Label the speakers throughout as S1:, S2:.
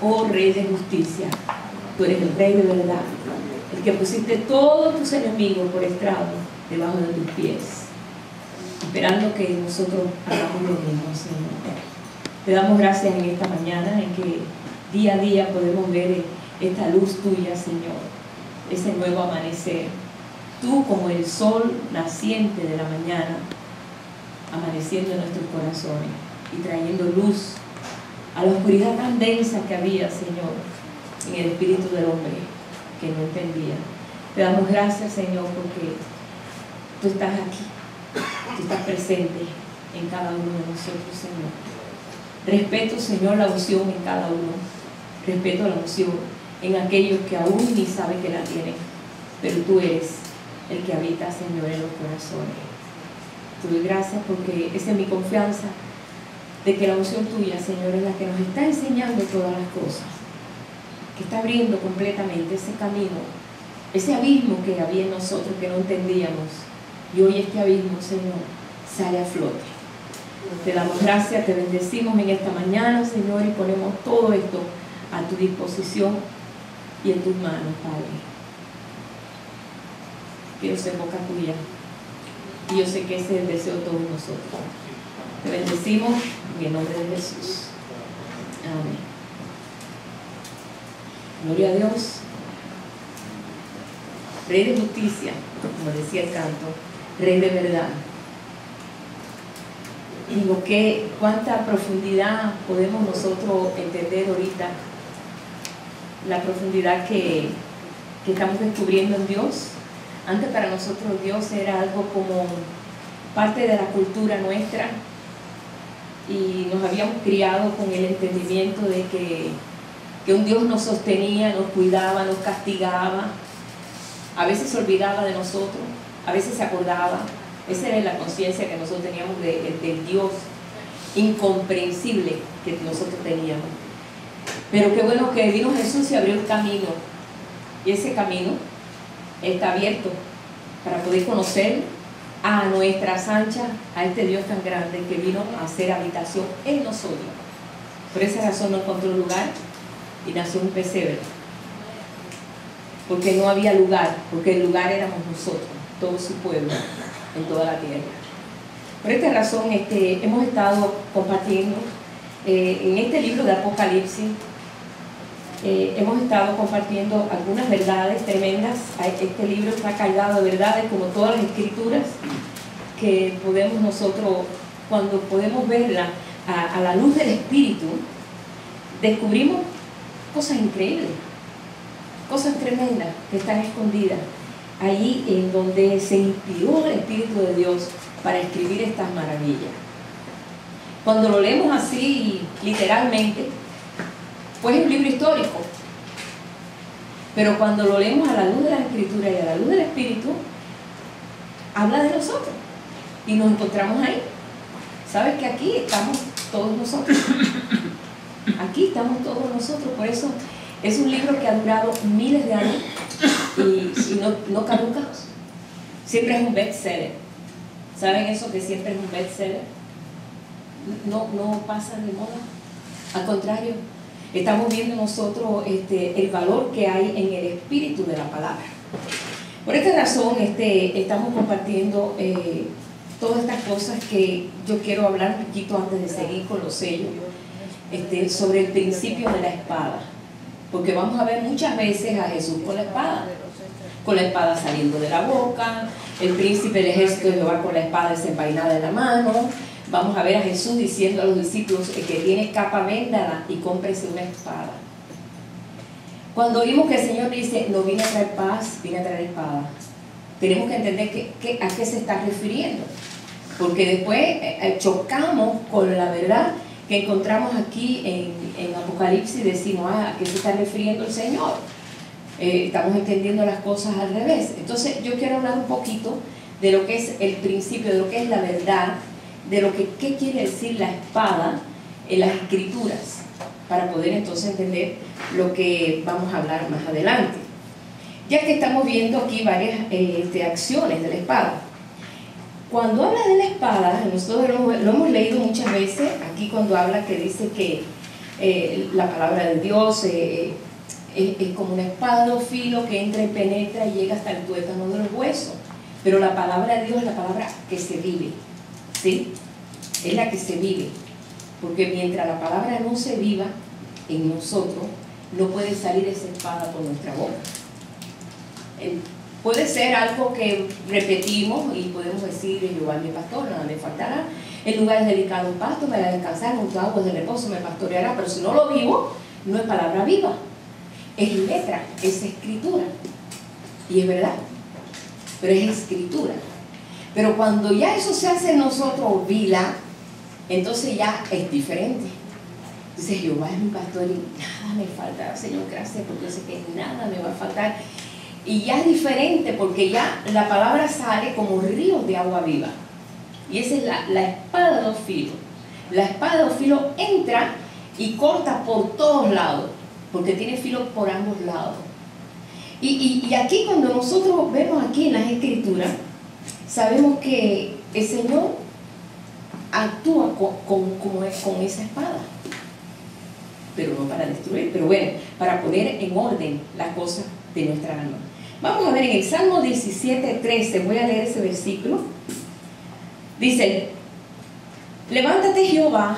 S1: oh Rey de justicia. Tú eres el Rey de verdad, el que pusiste todos tus enemigos por estrado debajo de tus pies, esperando que nosotros hagamos lo mismo, Señor. Te damos gracias en esta mañana, en que día a día podemos ver esta luz tuya, Señor, ese nuevo amanecer. Tú como el sol naciente de la mañana, amaneciendo en nuestros corazones y trayendo luz a la oscuridad tan densa que había, Señor, en el espíritu del hombre que no entendía. Te damos gracias, Señor, porque tú estás aquí, tú estás presente en cada uno de nosotros, Señor. Respeto, Señor, la unción en cada uno. Respeto la unción en aquellos que aún ni saben que la tienen, pero tú eres el que habita, Señor, en los corazones. Te doy gracias porque esa es mi confianza de que la unción tuya, Señor, es la que nos está enseñando todas las cosas, que está abriendo completamente ese camino, ese abismo que había en nosotros que no entendíamos, y hoy este abismo, Señor, sale a flote. Te damos gracias, te bendecimos en esta mañana, Señor, y ponemos todo esto a tu disposición y en tus manos, Padre. Quiero ser boca tuya, y yo sé que ese es el deseo de todos nosotros. Te bendecimos en el nombre de Jesús. Amén. Gloria a Dios. Rey de justicia, como decía el canto, Rey de verdad. Digo, cuánta profundidad podemos nosotros entender ahorita, la profundidad que estamos descubriendo en Dios. Antes para nosotros Dios era algo como parte de la cultura nuestra, y nos habíamos criado con el entendimiento de que un Dios nos sostenía, nos cuidaba, nos castigaba, a veces se olvidaba de nosotros, a veces se acordaba. Esa era la conciencia que nosotros teníamos del Dios incomprensible que nosotros teníamos. Pero qué bueno que vino Jesús y abrió el camino, y ese camino está abierto para poder conocer a nuestras anchas a este Dios tan grande que vino a hacer habitación en nosotros. Por esa razón no encontró lugar y nació un pesebre, porque no había lugar, porque el lugar éramos nosotros, todo su pueblo en toda la tierra. Por esta razón hemos estado compartiendo en este libro de Apocalipsis. Hemos estado compartiendo algunas verdades tremendas. Este libro está cargado de verdades, como todas las escrituras, que podemos nosotros, cuando podemos verla a la luz del Espíritu, descubrimos cosas increíbles, cosas tremendas que están escondidas ahí, en donde se inspiró el Espíritu de Dios para escribir estas maravillas. Cuando lo leemos así literalmente, pues es un libro histórico, pero cuando lo leemos a la luz de la Escritura y a la luz del Espíritu, habla de nosotros y nos encontramos ahí. ¿Sabes que aquí estamos todos nosotros? Aquí estamos todos nosotros. Por eso es un libro que ha durado miles de años y no caduca. Siempre es un bestseller. ¿Saben eso que siempre es un bestseller? No pasa de moda. Al contrario, estamos viendo nosotros el valor que hay en el espíritu de la palabra. Por esta razón estamos compartiendo todas estas cosas que yo quiero hablar un poquito antes de seguir con los sellos, sobre el principio de la espada, porque vamos a ver muchas veces a Jesús con la espada saliendo de la boca, el príncipe del ejército de Jehová con la espada desenvainada en la mano. Vamos a ver a Jesús diciendo a los discípulos: el que tiene capa, véndala y cómprese una espada. Cuando oímos que el Señor dice: no vine a traer paz, vine a traer espada, tenemos que entender a qué se está refiriendo, porque después chocamos con la verdad que encontramos aquí en Apocalipsis y decimos: ¿a qué se está refiriendo el Señor? Estamos entendiendo las cosas al revés. Entonces yo quiero hablar un poquito de lo que es el principio, de lo que es la verdad, de lo que qué quiere decir la espada en las Escrituras, para poder entonces entender lo que vamos a hablar más adelante, ya que estamos viendo aquí varias acciones de la espada. Cuando habla de la espada, nosotros lo hemos leído muchas veces aquí, cuando habla que dice que la palabra de Dios es como una espada de filo que entra y penetra y llega hasta el tuétano de los huesos. Pero la palabra de Dios es la palabra que se vive, ¿sí? Es la que se vive. Porque mientras la palabra no se viva en nosotros, no puede salir esa espada por nuestra boca. Puede ser algo que repetimos y podemos decir: Jehová es mi pastor, nada me faltará. En lugares delicados pasto me hará descansar, junto a aguas de reposo me pastoreará. Pero si no lo vivo, no es palabra viva. Es letra, es escritura. Y es verdad, pero es escritura. Pero cuando ya eso se hace en nosotros vida, entonces ya es diferente. Dice: Jehová es mi pastor y nada me faltará. Señor, gracias, porque yo sé que nada me va a faltar. Y ya es diferente, porque ya la palabra sale como ríos de agua viva. Y esa es la espada de dos filos. La espada de dos filos entra y corta por todos lados, porque tiene filos por ambos lados. Y aquí, cuando nosotros vemos aquí en las Escrituras, sabemos que el Señor actúa con esa espada, pero no para destruir, pero bueno, para poner en orden las cosas de nuestra alma. Vamos a ver en el Salmo 17:13, voy a leer ese versículo. Dice: levántate, Jehová,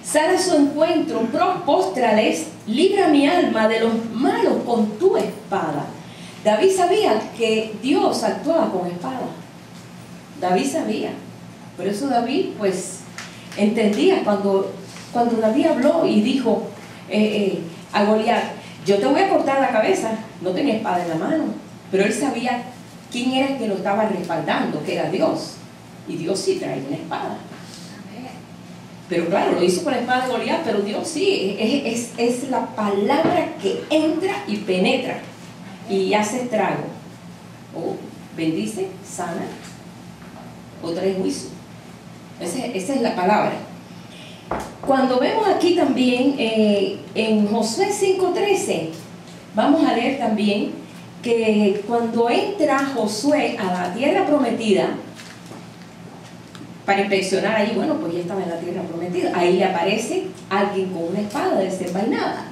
S1: sal a su encuentro, póstrales, libra mi alma de los malos con tu espada. David sabía que Dios actuaba con espada. David sabía. Por eso David pues entendía cuando David habló y dijo a Goliat: yo te voy a cortar la cabeza. No tenía espada en la mano, pero él sabía quién era el que lo estaba respaldando, que era Dios. Y Dios sí trae una espada. Pero claro, lo hizo con la espada de Goliat, pero Dios sí, es la palabra que entra y penetra y hace estrago. O bendice, sana, o trae juicio. Esa es la palabra. Cuando vemos aquí también en Josué 5:13, vamos a leer también que cuando entra Josué a la tierra prometida para inspeccionar allí, bueno, pues ya estaba en la tierra prometida, ahí le aparece alguien con una espada desenvainada.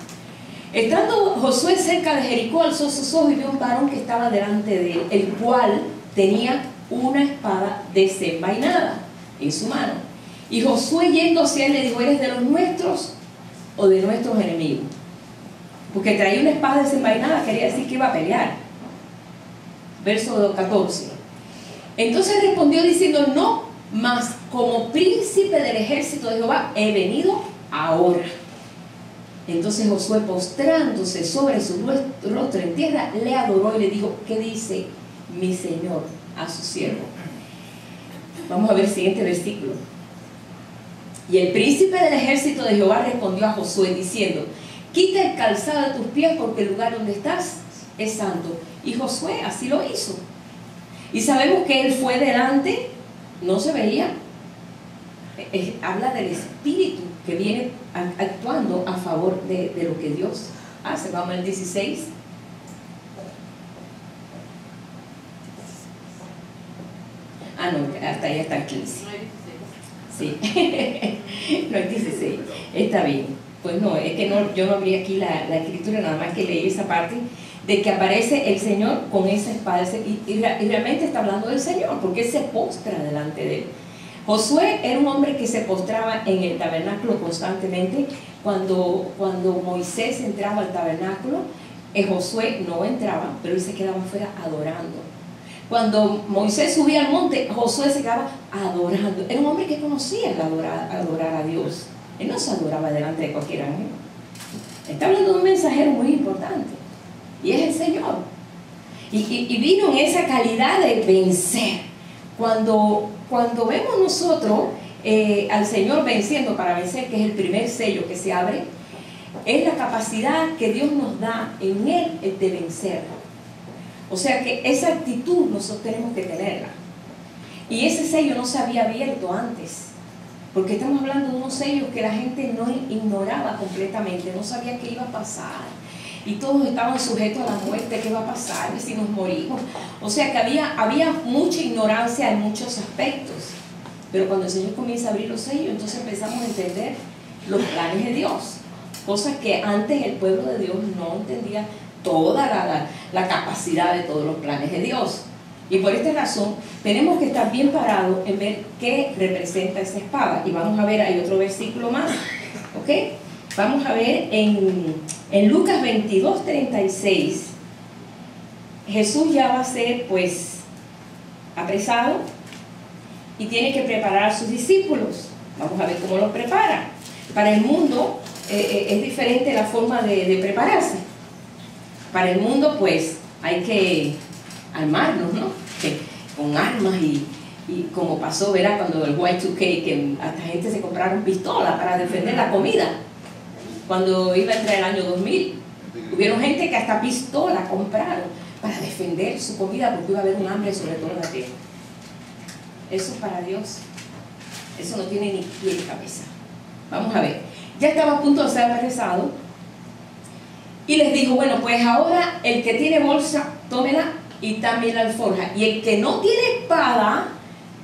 S1: Estando Josué cerca de Jericó, alzó sus ojos y vio un varón que estaba delante de él, el cual tenía una espada desenvainada en su mano. Y Josué, yendo hacia él, le dijo: ¿eres de los nuestros o de nuestros enemigos? Porque traía una espada desenvainada, quería decir que iba a pelear. Verso 14. Entonces respondió diciendo: no, mas como príncipe del ejército de Jehová he venido ahora. Entonces Josué, postrándose sobre su rostro en tierra, le adoró y le dijo: ¿qué dice mi señor a su siervo? Vamos a ver el siguiente versículo. Y el príncipe del ejército de Jehová respondió a Josué diciendo: quita el calzado de tus pies, porque el lugar donde estás es santo. Y Josué así lo hizo. Y sabemos que él fue delante, no se veía. Habla del espíritu que viene actuando a favor de lo que Dios hace. Vamos al 16. Ah, no, hasta ahí está el 15. Sí, no es 16. Está bien. Pues no, es que no, yo no abrí aquí la escritura, nada más que leí esa parte de que aparece el Señor con esa espada, y realmente está hablando del Señor, porque Él se postra delante de él. Josué era un hombre que se postraba en el tabernáculo constantemente. Cuando Moisés entraba al tabernáculo, Josué no entraba, pero él se quedaba afuera adorando. Cuando Moisés subía al monte, Josué se quedaba adorando. Era un hombre que conocía adorar a Dios. Él no se adoraba delante de cualquier ángel. Está hablando de un mensajero muy importante, y es el Señor. Y vino en esa calidad de vencer. Cuando vemos nosotros al Señor venciendo para vencer, que es el primer sello que se abre, es la capacidad que Dios nos da en Él de vencer. O sea que esa actitud nosotros tenemos que tenerla. Y ese sello no se había abierto antes, porque estamos hablando de unos sellos que la gente no ignoraba completamente, no sabía qué iba a pasar, y todos estaban sujetos a la muerte. ¿Qué va a pasar? ¿Y si nos morimos? O sea que había mucha ignorancia en muchos aspectos. Pero cuando el Señor comienza a abrir los sellos, entonces empezamos a entender los planes de Dios, cosas que antes el pueblo de Dios no entendía toda la capacidad de todos los planes de Dios. Y por esta razón tenemos que estar bien parados en ver qué representa esa espada. Y vamos a ver, hay otro versículo más, ¿ok? Vamos a ver en Lucas 22:36. Jesús ya va a ser pues apresado y tiene que preparar a sus discípulos. Vamos a ver cómo los prepara. Para el mundo es diferente la forma de prepararse. Para el mundo pues hay que armarnos, ¿no? Con armas y como pasó, verá, cuando el Y2K, que hasta gente se compraron pistolas para defender la comida. Cuando iba a entrar el año 2000, hubieron gente que hasta pistola compraron para defender su comida porque iba a haber un hambre sobre toda la tierra. Eso es para Dios. Eso no tiene ni pie ni cabeza. Vamos a ver. Ya estaba a punto de ser apresado y les dijo, bueno, pues ahora el que tiene bolsa, tómela y también la alforja. Y el que no tiene espada,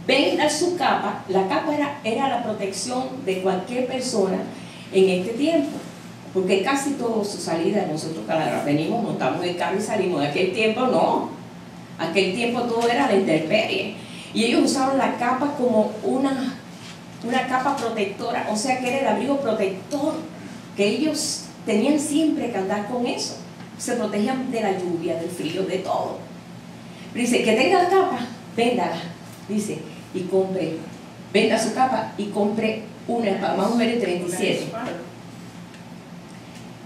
S1: venda su capa. La capa era la protección de cualquier persona en este tiempo. Porque casi toda su salida, nosotros cada venimos, montamos el carro y salimos. En aquel tiempo no. Aquel tiempo todo era la intemperie. Y ellos usaban la capa como una capa protectora, o sea que era el abrigo protector, que ellos tenían siempre que andar con eso. Se protegían de la lluvia, del frío, de todo. Dice, que tenga la capa, véndala. Dice, y compre, venda su capa y compre una espada. Vamos a ver el 37.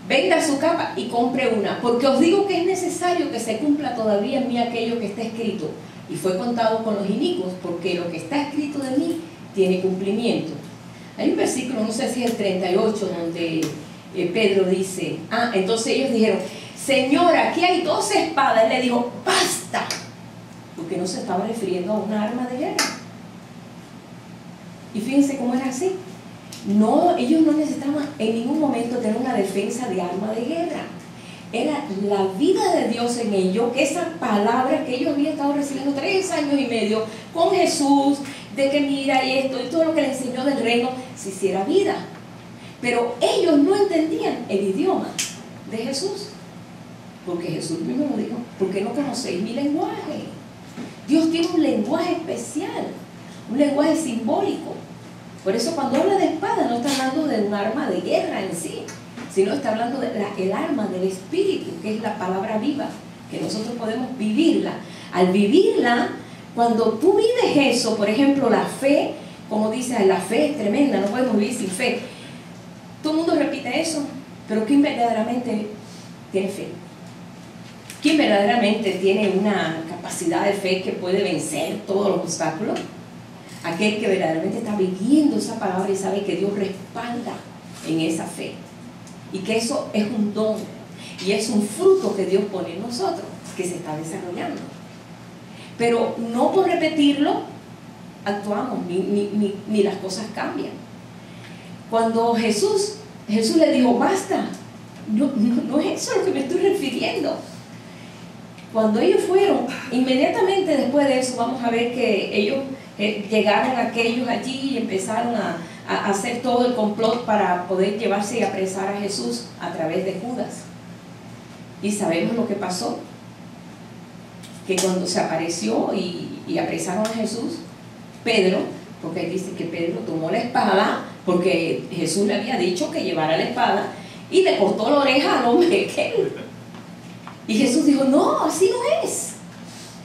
S1: Venda su capa y compre una, porque os digo que es necesario que se cumpla todavía en mí aquello que está escrito. Y fue contado con los inicuos, porque lo que está escrito de mí tiene cumplimiento. Hay un versículo, no sé si es el 38, donde Pedro dice, entonces ellos dijeron, Señor, aquí hay 12 espadas. Él le dijo, basta, porque no se estaba refiriendo a una arma de guerra. Y fíjense cómo era así. No, ellos no necesitaban en ningún momento tener una defensa de arma de guerra. Era la vida de Dios en ellos, que esa palabra que ellos habían estado recibiendo 3 años y medio con Jesús, de que mira y esto y todo lo que le enseñó del reino, se hiciera vida. Pero ellos no entendían el idioma de Jesús, porque Jesús mismo lo dijo, porque no conocéis mi lenguaje. Dios tiene un lenguaje especial, un lenguaje simbólico. Por eso cuando habla de espada no está hablando de un arma de guerra en sí, sino está hablando del arma del Espíritu, que es la palabra viva, que nosotros podemos vivirla. Al vivirla, cuando tú vives eso, por ejemplo, la fe, como dice, la fe es tremenda, no podemos vivir sin fe. Todo el mundo repite eso, pero ¿quién verdaderamente tiene fe? ¿Quién verdaderamente tiene una capacidad de fe que puede vencer todos los obstáculos? Aquel que verdaderamente está viviendo esa palabra y sabe que Dios respalda en esa fe. Y que eso es un don y es un fruto que Dios pone en nosotros, que se está desarrollando. Pero no por repetirlo actuamos, ni las cosas cambian. Cuando Jesús le dijo, basta, no es eso a lo que me estoy refiriendo. Cuando ellos fueron, inmediatamente después de eso, vamos a ver que ellos llegaron aquellos allí y empezaron a hacer todo el complot para poder llevarse y apresar a Jesús a través de Judas. Y sabemos lo que pasó, que cuando se apareció y apresaron a Jesús, Pedro, porque dice que Pedro tomó la espada, porque Jesús le había dicho que llevara la espada, y le cortó la oreja al hombre aquel. Y Jesús dijo, no, así no es,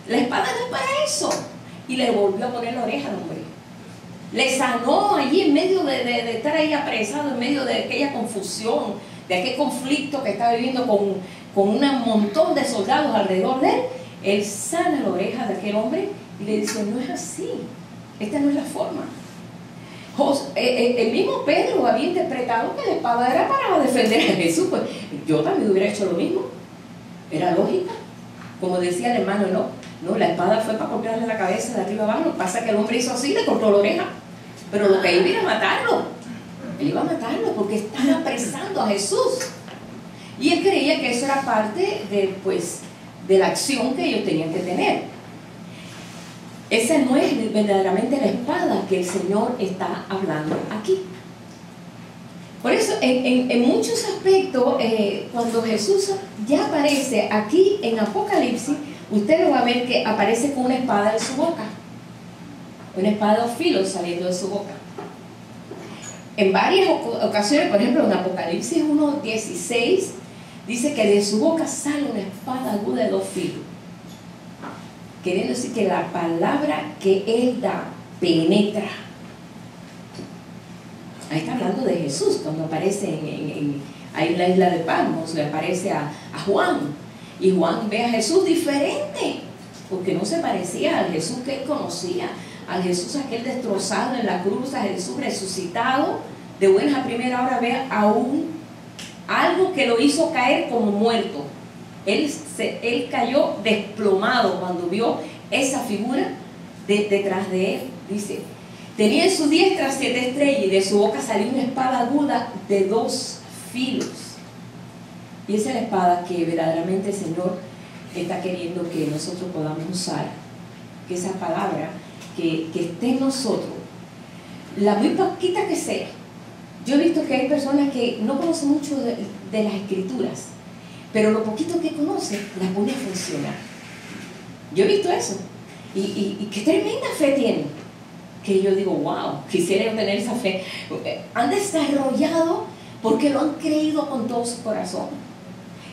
S1: la espada no es para eso. Y le volvió a poner la oreja al hombre. Le sanó allí en medio de estar ahí apresado, en medio de aquella confusión, de aquel conflicto que estaba viviendo con un montón de soldados alrededor de él. Él sana la oreja de aquel hombre y le dice, no es así, esta no es la forma. El mismo Pedro había interpretado que la espada era para defender a Jesús. Pues yo también hubiera hecho lo mismo, era lógica. Como decía el hermano, no, la espada fue para cortarle la cabeza de arriba abajo. Lo que pasa es que el hombre hizo así, le cortó la oreja. Pero lo que iba era matarlo. Él iba a matarlo porque están apresando a Jesús. Y él creía que eso era parte de la acción que ellos tenían que tener. Esa no es verdaderamente la espada que el Señor está hablando aquí. en muchos aspectos, cuando Jesús ya aparece aquí en Apocalipsis, usted lo va a ver que aparece con una espada en su boca, una espada de filo saliendo de su boca. En varias ocasiones, por ejemplo en Apocalipsis 1:16, dice que de su boca sale una espada aguda de 2 filos, queriendo decir que la palabra que Él da penetra. Ahí está hablando de Jesús cuando aparece ahí en la isla de Patmos, le aparece a Juan, y Juan ve a Jesús diferente, porque no se parecía al Jesús que él conocía, al Jesús aquel destrozado en la cruz, a Jesús resucitado. De buenas a primera hora ve aún algo que lo hizo caer como muerto. Él cayó desplomado cuando vio esa figura detrás de él. Dice, tenía en su diestra 7 estrellas y de su boca salió una espada aguda de 2 filos. Y esa es la espada que verdaderamente el Señor está queriendo que nosotros podamos usar, que esa palabra que esté en nosotros, la muy poquita que sea. Yo he visto que hay personas que no conocen mucho de las escrituras, pero lo poquito que conocen las pone a funcionar. Yo he visto eso, y qué tremenda fe tienen, que yo digo, wow, quisiera tener esa fe. Han desarrollado porque lo han creído con todo su corazón,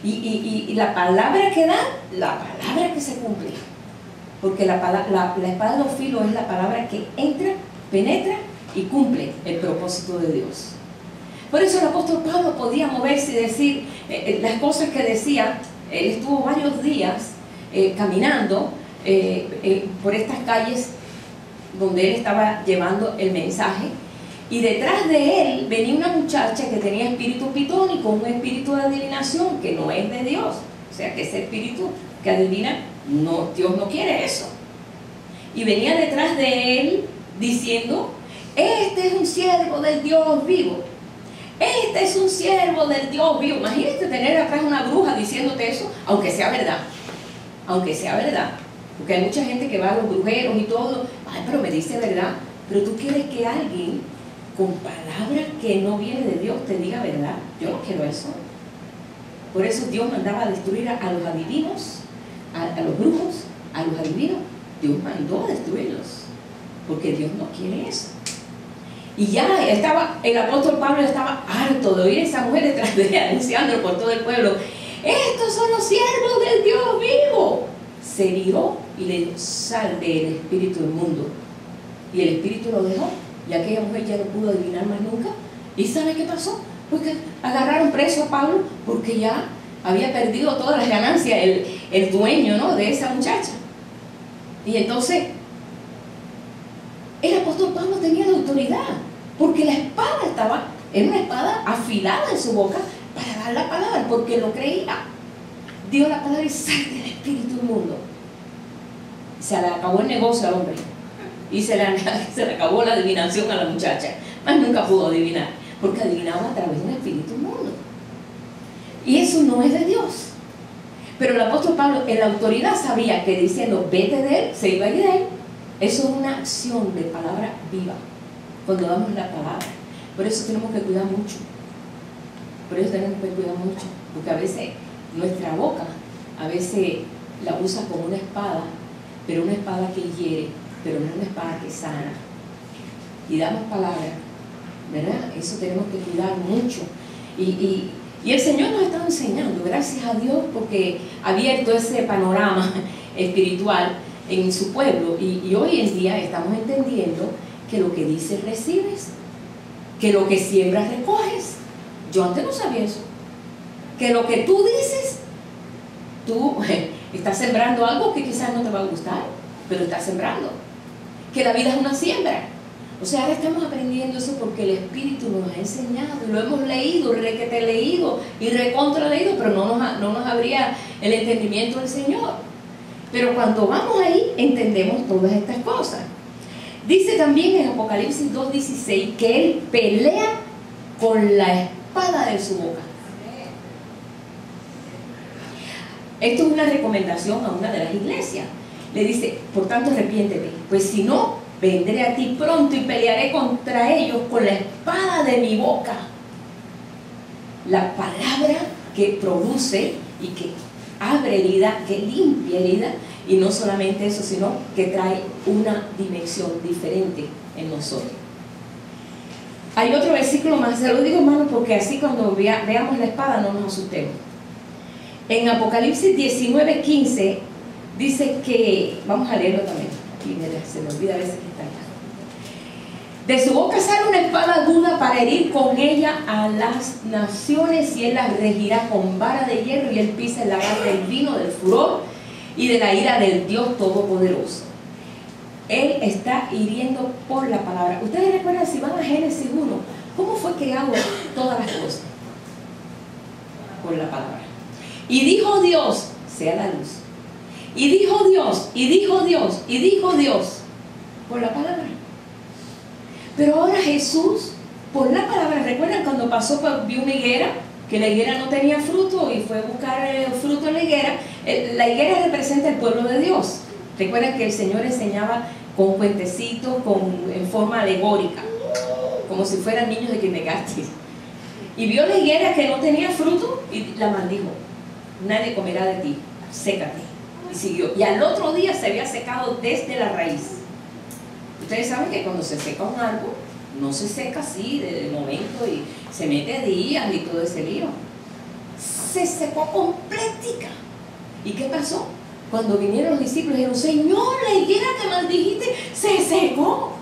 S1: y la palabra que dan, la palabra que se cumple, porque la espada de 2 filos es la palabra que entra, penetra y cumple el propósito de Dios. Por eso el apóstol Pablo podía moverse y decir las cosas que decía. Él estuvo varios días caminando por estas calles donde él estaba llevando el mensaje, y detrás de él venía una muchacha que tenía espíritu pitónico, un espíritu de adivinación que no es de Dios. O sea que ese espíritu que adivina, no, Dios no quiere eso. Y venía detrás de él diciendo, este es un siervo del Dios vivo. Este es un siervo del Dios vivo. Imagínate tener atrás una bruja diciéndote eso, aunque sea verdad. Aunque sea verdad. Porque hay mucha gente que va a los brujeros y todo. Ay, pero me dice verdad. Pero tú quieres que alguien con palabras que no viene de Dios te diga verdad. Yo no quiero eso. Por eso Dios mandaba a destruir a los adivinos, a los brujos, a los adivinos. Dios mandó a destruirlos, porque Dios no quiere eso. Y ya estaba, el apóstol Pablo estaba harto de oír a esa mujer detrás de él, anunciándolo por todo el pueblo. Estos son los siervos del Dios vivo. Se viró y le dijo, sal del espíritu del mundo. Y el espíritu lo dejó, y aquella mujer ya no pudo adivinar más nunca. ¿Y sabe qué pasó? Porque agarraron preso a Pablo, porque ya había perdido todas las ganancias el dueño, ¿no?, de esa muchacha. Y entonces el apóstol Pablo tenía la autoridad, porque la espada era una espada afilada en su boca para dar la palabra, porque lo creía. Dio la palabra y sal del espíritu del mundo. Se le acabó el negocio al hombre, y se le acabó la adivinación a la muchacha. Más nunca pudo adivinar, porque adivinaba a través de un espíritu inmundo, y eso no es de Dios. Pero el apóstol Pablo en la autoridad sabía que diciendo vete de él, se iba a ir de él. Eso es una acción de palabra viva cuando damos la palabra. Por eso tenemos que cuidar mucho. Por eso tenemos que cuidar mucho, porque a veces nuestra boca a veces la usa como una espada, pero una espada que hiere, pero no una espada que sana. Y damos palabra, ¿verdad? Eso tenemos que cuidar mucho. Y el Señor nos está enseñando, gracias a Dios, porque ha abierto ese panorama espiritual en su pueblo, y hoy en día estamos entendiendo que lo que dices recibes, que lo que siembras recoges. Yo antes no sabía eso, que lo que tú dices, tú estás sembrando algo que quizás no te va a gustar, pero estás sembrando, que la vida es una siembra. O sea, ahora estamos aprendiendo eso porque el Espíritu nos ha enseñado, y lo hemos leído, requete leído y recontra leído, pero no nos abría el entendimiento del Señor. Pero cuando vamos ahí, entendemos todas estas cosas. Dice también en Apocalipsis 2:16 que Él pelea con la espada de su boca. Esto es una recomendación a una de las iglesias. Le dice, por tanto arrepiéntete, pues si no, vendré a ti pronto y pelearé contra ellos con la espada de mi boca. la palabra que produce y que abre herida, que limpia herida, y no solamente eso, sino que trae una dimensión diferente en nosotros. Hay otro versículo más, se lo digo, hermano, porque así cuando veamos la espada no nos asustemos. En Apocalipsis 19:15 dice que, vamos a leerlo también, aquí se me olvida a veces que está acá. De su boca sale una espada aguda para herir con ella a las naciones, y él las regirá con vara de hierro, y él pisa el lagar del vino del furor y de la ira del Dios Todopoderoso. Él está hiriendo por la palabra. Ustedes recuerdan, si van a Génesis 1, ¿cómo fue creado todas las cosas? Por la palabra. Y dijo Dios, sea la luz. Y dijo Dios, y dijo Dios, y dijo Dios, por la palabra. Pero ahora Jesús, por la palabra, ¿recuerdan cuando pasó, vio una higuera? Que la higuera no tenía fruto y fue a buscar fruto en la higuera. La higuera representa el pueblo de Dios. Recuerden que el Señor enseñaba con cuentecitos, en forma alegórica, como si fueran niños de kindergarten. Y vio la higuera que no tenía fruto y la maldijo: nadie comerá de ti, sécate. Y siguió. Y al otro día se había secado desde la raíz. Ustedes saben que cuando se seca un árbol, no se seca así de momento y se mete días y todo ese lío. Se secó completica. ¿Y qué pasó? Cuando vinieron los discípulos, dijeron: Señor, la higuera que maldijiste se secó.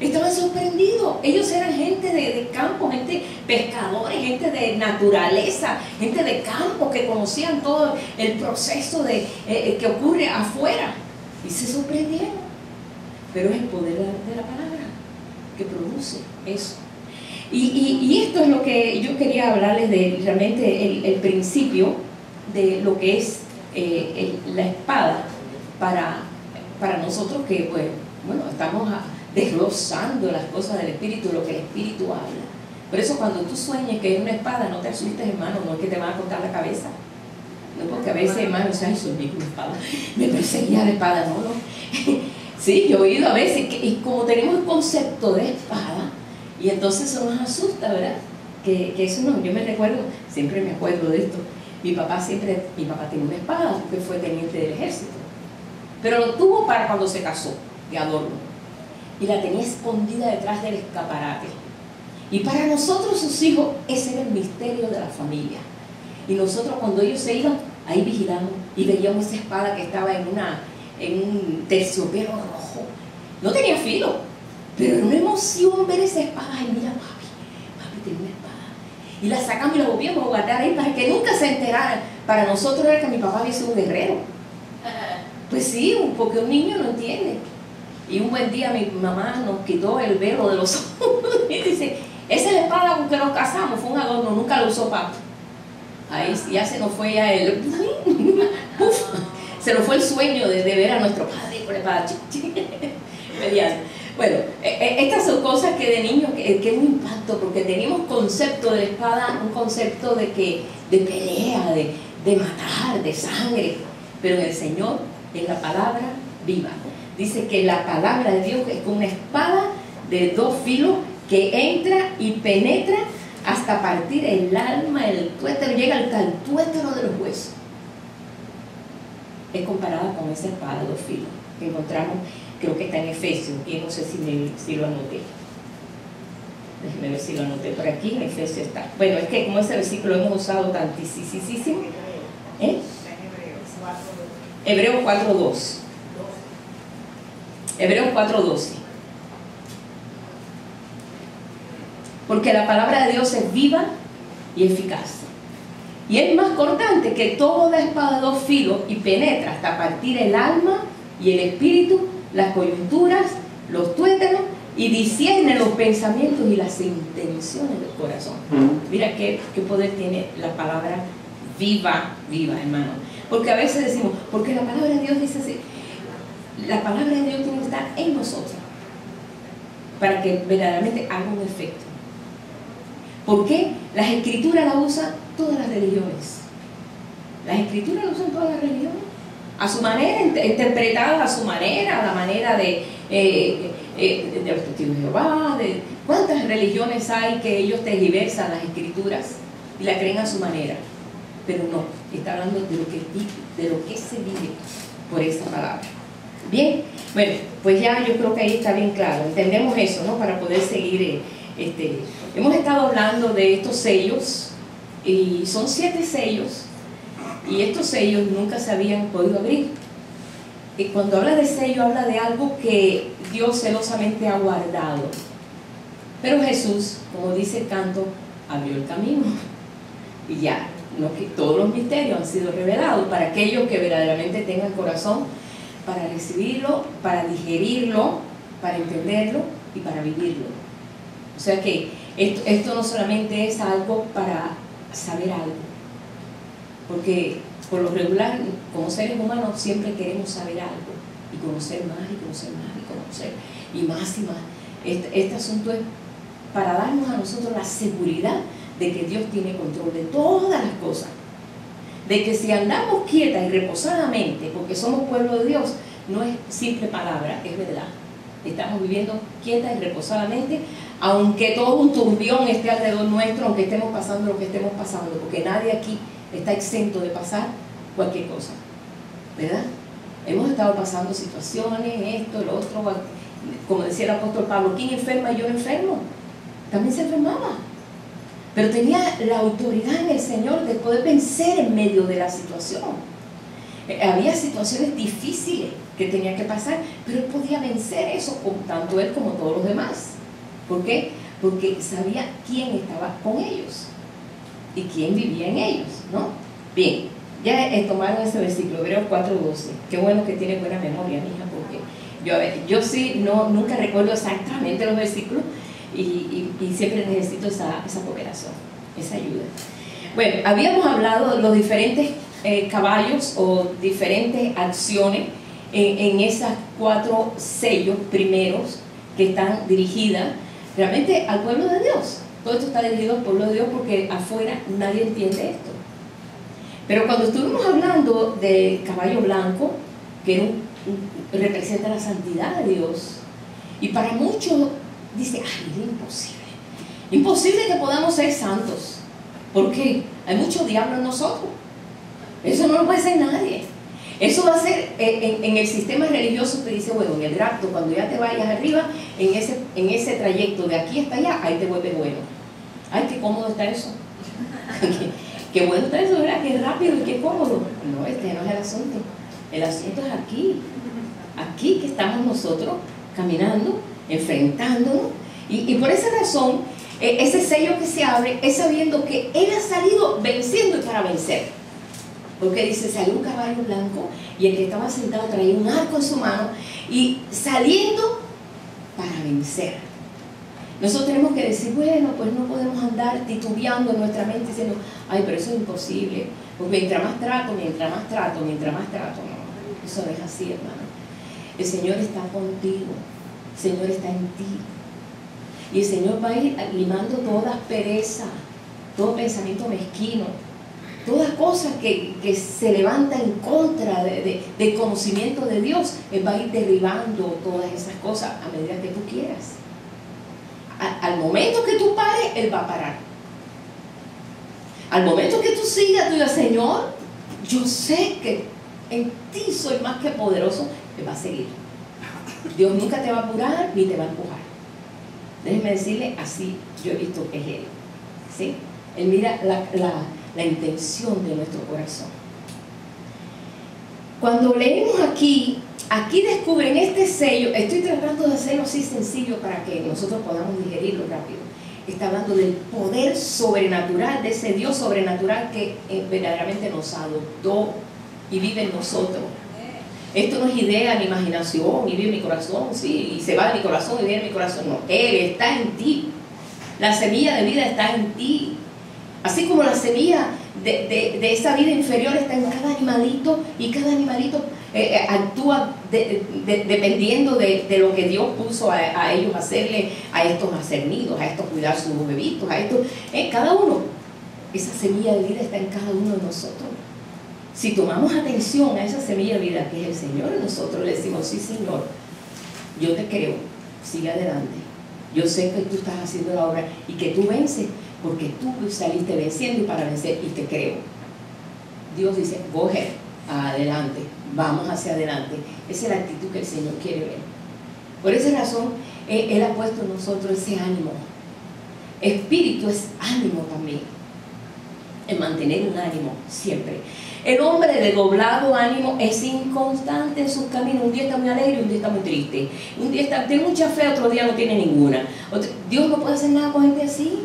S1: Estaban sorprendidos. Ellos eran gente de campo, gente pescadores, gente de naturaleza, gente de campo que conocían todo el proceso que ocurre afuera. Y se sorprendieron. Pero es el poder de la palabra que produce eso. Y esto es lo que yo quería hablarles de, realmente el principio de lo que es la espada para nosotros, que bueno, estamos desglosando las cosas del Espíritu, lo que el Espíritu habla. Por eso cuando tú sueñes que hay una espada, no te asustes, hermano, no es que te van a cortar la cabeza. No, porque a veces, hermano, soñé con una espada, me perseguía la espada, no. Sí, yo he oído a veces, y como tenemos el concepto de espada, y entonces eso nos asusta, ¿verdad? Que eso no, yo me recuerdo, siempre me acuerdo de esto. Mi papá tenía una espada porque fue teniente del ejército, pero lo tuvo para cuando se casó, de adorno, y la tenía escondida detrás del escaparate. Y para nosotros, sus hijos, ese era el misterio de la familia. Y nosotros, cuando ellos se iban, ahí vigilamos y veíamos esa espada que estaba en un terciopelo rojo. No tenía filo, pero era una emoción ver esa espada. Ay, mira, papi tenía una espada. Y la sacamos y la volvíamos a guardar ahí para que nunca se enteraran. Para nosotros era que mi papá había sido un guerrero. Pues sí, porque un niño no entiende. Y un buen día mi mamá nos quitó el velo de los ojos y dice: esa es la espada con que nos casamos, fue un adorno, nunca lo usó papi. Ahí ya se nos fue ya el... se nos fue el sueño de ver a nuestro padre con la espada. Bueno, estas son cosas que de niños que es un impacto, porque teníamos concepto de la espada, un concepto de pelea, de matar, de sangre. Pero en el Señor, en la palabra viva, dice que la palabra de Dios es como una espada de dos filos que entra y penetra hasta partir el alma, el tuétano, llega hasta el tuétano de los huesos. Es comparada con esa espada de dos filos que encontramos, creo que está en Efesios, y no sé si lo anoté. Déjenme ver si lo anoté por aquí, en Efesios está. Bueno, es que como ese versículo lo hemos usado tantísimo. Hebreos 4:2. Hebreos 4:12. Porque la palabra de Dios es viva y eficaz, y es más cortante que toda espada de dos filos, y penetra hasta partir el alma y el espíritu, las coyunturas, los tuétanos, y discierne los pensamientos y las intenciones del corazón. Mira qué poder tiene la palabra viva, hermano. Porque a veces decimos, porque la palabra de Dios dice así. La palabra de Dios tiene que estar en nosotros para que verdaderamente haga un efecto. ¿Por qué? Las escrituras las usan todas las religiones. Las escrituras las usan todas las religiones a su manera, interpretadas a su manera, a la manera de los testigos de Jehová. ¿Cuántas religiones hay que ellos tergiversan las escrituras y la creen a su manera. Pero no, está hablando de lo que se vive por esa palabra. Bien, bueno, pues ya yo creo que ahí está bien claro, entendemos eso, ¿no? Para poder seguir, hemos estado hablando de estos sellos, y son 7 sellos, y estos sellos nunca se habían podido abrir. Y cuando habla de sello, habla de algo que Dios celosamente ha guardado. Pero Jesús, como dice el canto, abrió el camino, y ya, no que todos los misterios han sido revelados para aquellos que verdaderamente tengan corazón para recibirlo, para digerirlo, para entenderlo y para vivirlo. O sea que esto no solamente es algo para saber algo, porque por lo regular, como seres humanos, siempre queremos saber algo y conocer más y conocer más y conocer y más y más. Este asunto es para darnos a nosotros la seguridad de que Dios tiene control de todas las cosas, de que si andamos quietas y reposadamente, porque somos pueblo de Dios, no es simple palabra, es verdad. Estamos viviendo quietas y reposadamente, aunque todo un turbión esté alrededor nuestro, aunque estemos pasando lo que estemos pasando, porque nadie aquí está exento de pasar cualquier cosa, ¿verdad? Hemos estado pasando situaciones, esto, lo otro, como decía el apóstol Pablo, ¿quién enferma y yo no enfermo? También se enfermaba, pero tenía la autoridad en el Señor de poder vencer en medio de la situación. Había situaciones difíciles que tenía que pasar, pero él podía vencer eso, tanto él como todos los demás. ¿Por qué? Porque sabía quién estaba con ellos y quién vivía en ellos, ¿no? Bien, ya tomaron ese versículo, Hebreos 4:12. Qué bueno que tiene buena memoria, mija, porque yo sí nunca recuerdo exactamente los versículos, y siempre necesito esa cooperación, esa ayuda. Bueno, habíamos hablado de los diferentes caballos o diferentes acciones en esas 4 sellos primeros que están dirigidas realmente al pueblo de Dios. Todo esto está dirigido al pueblo de Dios porque afuera nadie entiende esto. Pero cuando estuvimos hablando del caballo blanco, que representa la santidad de Dios, y para muchos dice, ay, es imposible. Imposible que podamos ser santos. ¿Por qué? Hay mucho diablo en nosotros. Eso no lo puede ser nadie. Eso va a ser, en el sistema religioso te dice, bueno, en el rapto, cuando ya te vayas arriba, en ese trayecto de aquí hasta allá, ahí te vuelves bueno. Ay, qué cómodo está eso. Qué bueno está eso, ¿verdad? Qué rápido y qué cómodo. No, este no es el asunto. El asunto es aquí que estamos nosotros caminando, enfrentándonos, y por esa razón ese sello que se abre es sabiendo que él ha salido venciendo y para vencer, porque dice, salió un caballo blanco y el que estaba sentado traía un arco en su mano y saliendo para vencer. Nosotros tenemos que decir, bueno, pues no podemos andar titubeando en nuestra mente diciendo, ay, pero eso es imposible, pues mientras más trato, no, eso no es así, hermano. El Señor está contigo, el Señor está en ti, y el Señor va a ir limando toda pereza, todo pensamiento mezquino, toda cosa que se levanta en contra del conocimiento de Dios. Él va a ir derribando todas esas cosas a medida que tú quieras. Al momento que tú pares, Él va a parar. Al momento que tú sigas, tú digas, Señor, yo sé que en ti soy más que poderoso, Él va a seguir. Dios nunca te va a apurar ni te va a empujar. Déjenme decirle, así yo he visto que es Él, ¿sí? Él mira la intención de nuestro corazón. Cuando leemos aquí descubren este sello. Estoy tratando de hacerlo así sencillo para que nosotros podamos digerirlo rápido. Está hablando del poder sobrenatural, de ese Dios sobrenatural que verdaderamente nos adoptó y vive en nosotros. Esto no es idea ni imaginación, ni vive en mi corazón, sí, y se va de mi corazón y viene en mi corazón. No, Él está en ti. La semilla de vida está en ti. Así como la semilla de esa vida inferior está en cada animalito, y cada animalito actúa dependiendo de lo que Dios puso a ellos hacerle, a estos hacer nidos, a estos cuidar sus bebitos, a estos, cada uno. Esa semilla de vida está en cada uno de nosotros. Si tomamos atención a esa semilla de vida que es el Señor en nosotros, le decimos, sí, Señor, yo te creo, sigue adelante, Yo sé que tú estás haciendo la obra y que tú vences, porque tú saliste venciendo y para vencer, y te creo. Dios dice, go ahead, adelante, vamos hacia adelante. Esa es la actitud que el Señor quiere ver. Por esa razón, Él ha puesto en nosotros ese ánimo. Espíritu es ánimo también, en mantener un ánimo siempre. El hombre de doblado ánimo es inconstante en sus caminos. Un día está muy alegre y un día está muy triste. Un día tiene mucha fe, otro día no tiene ninguna. Dios no puede hacer nada con gente así.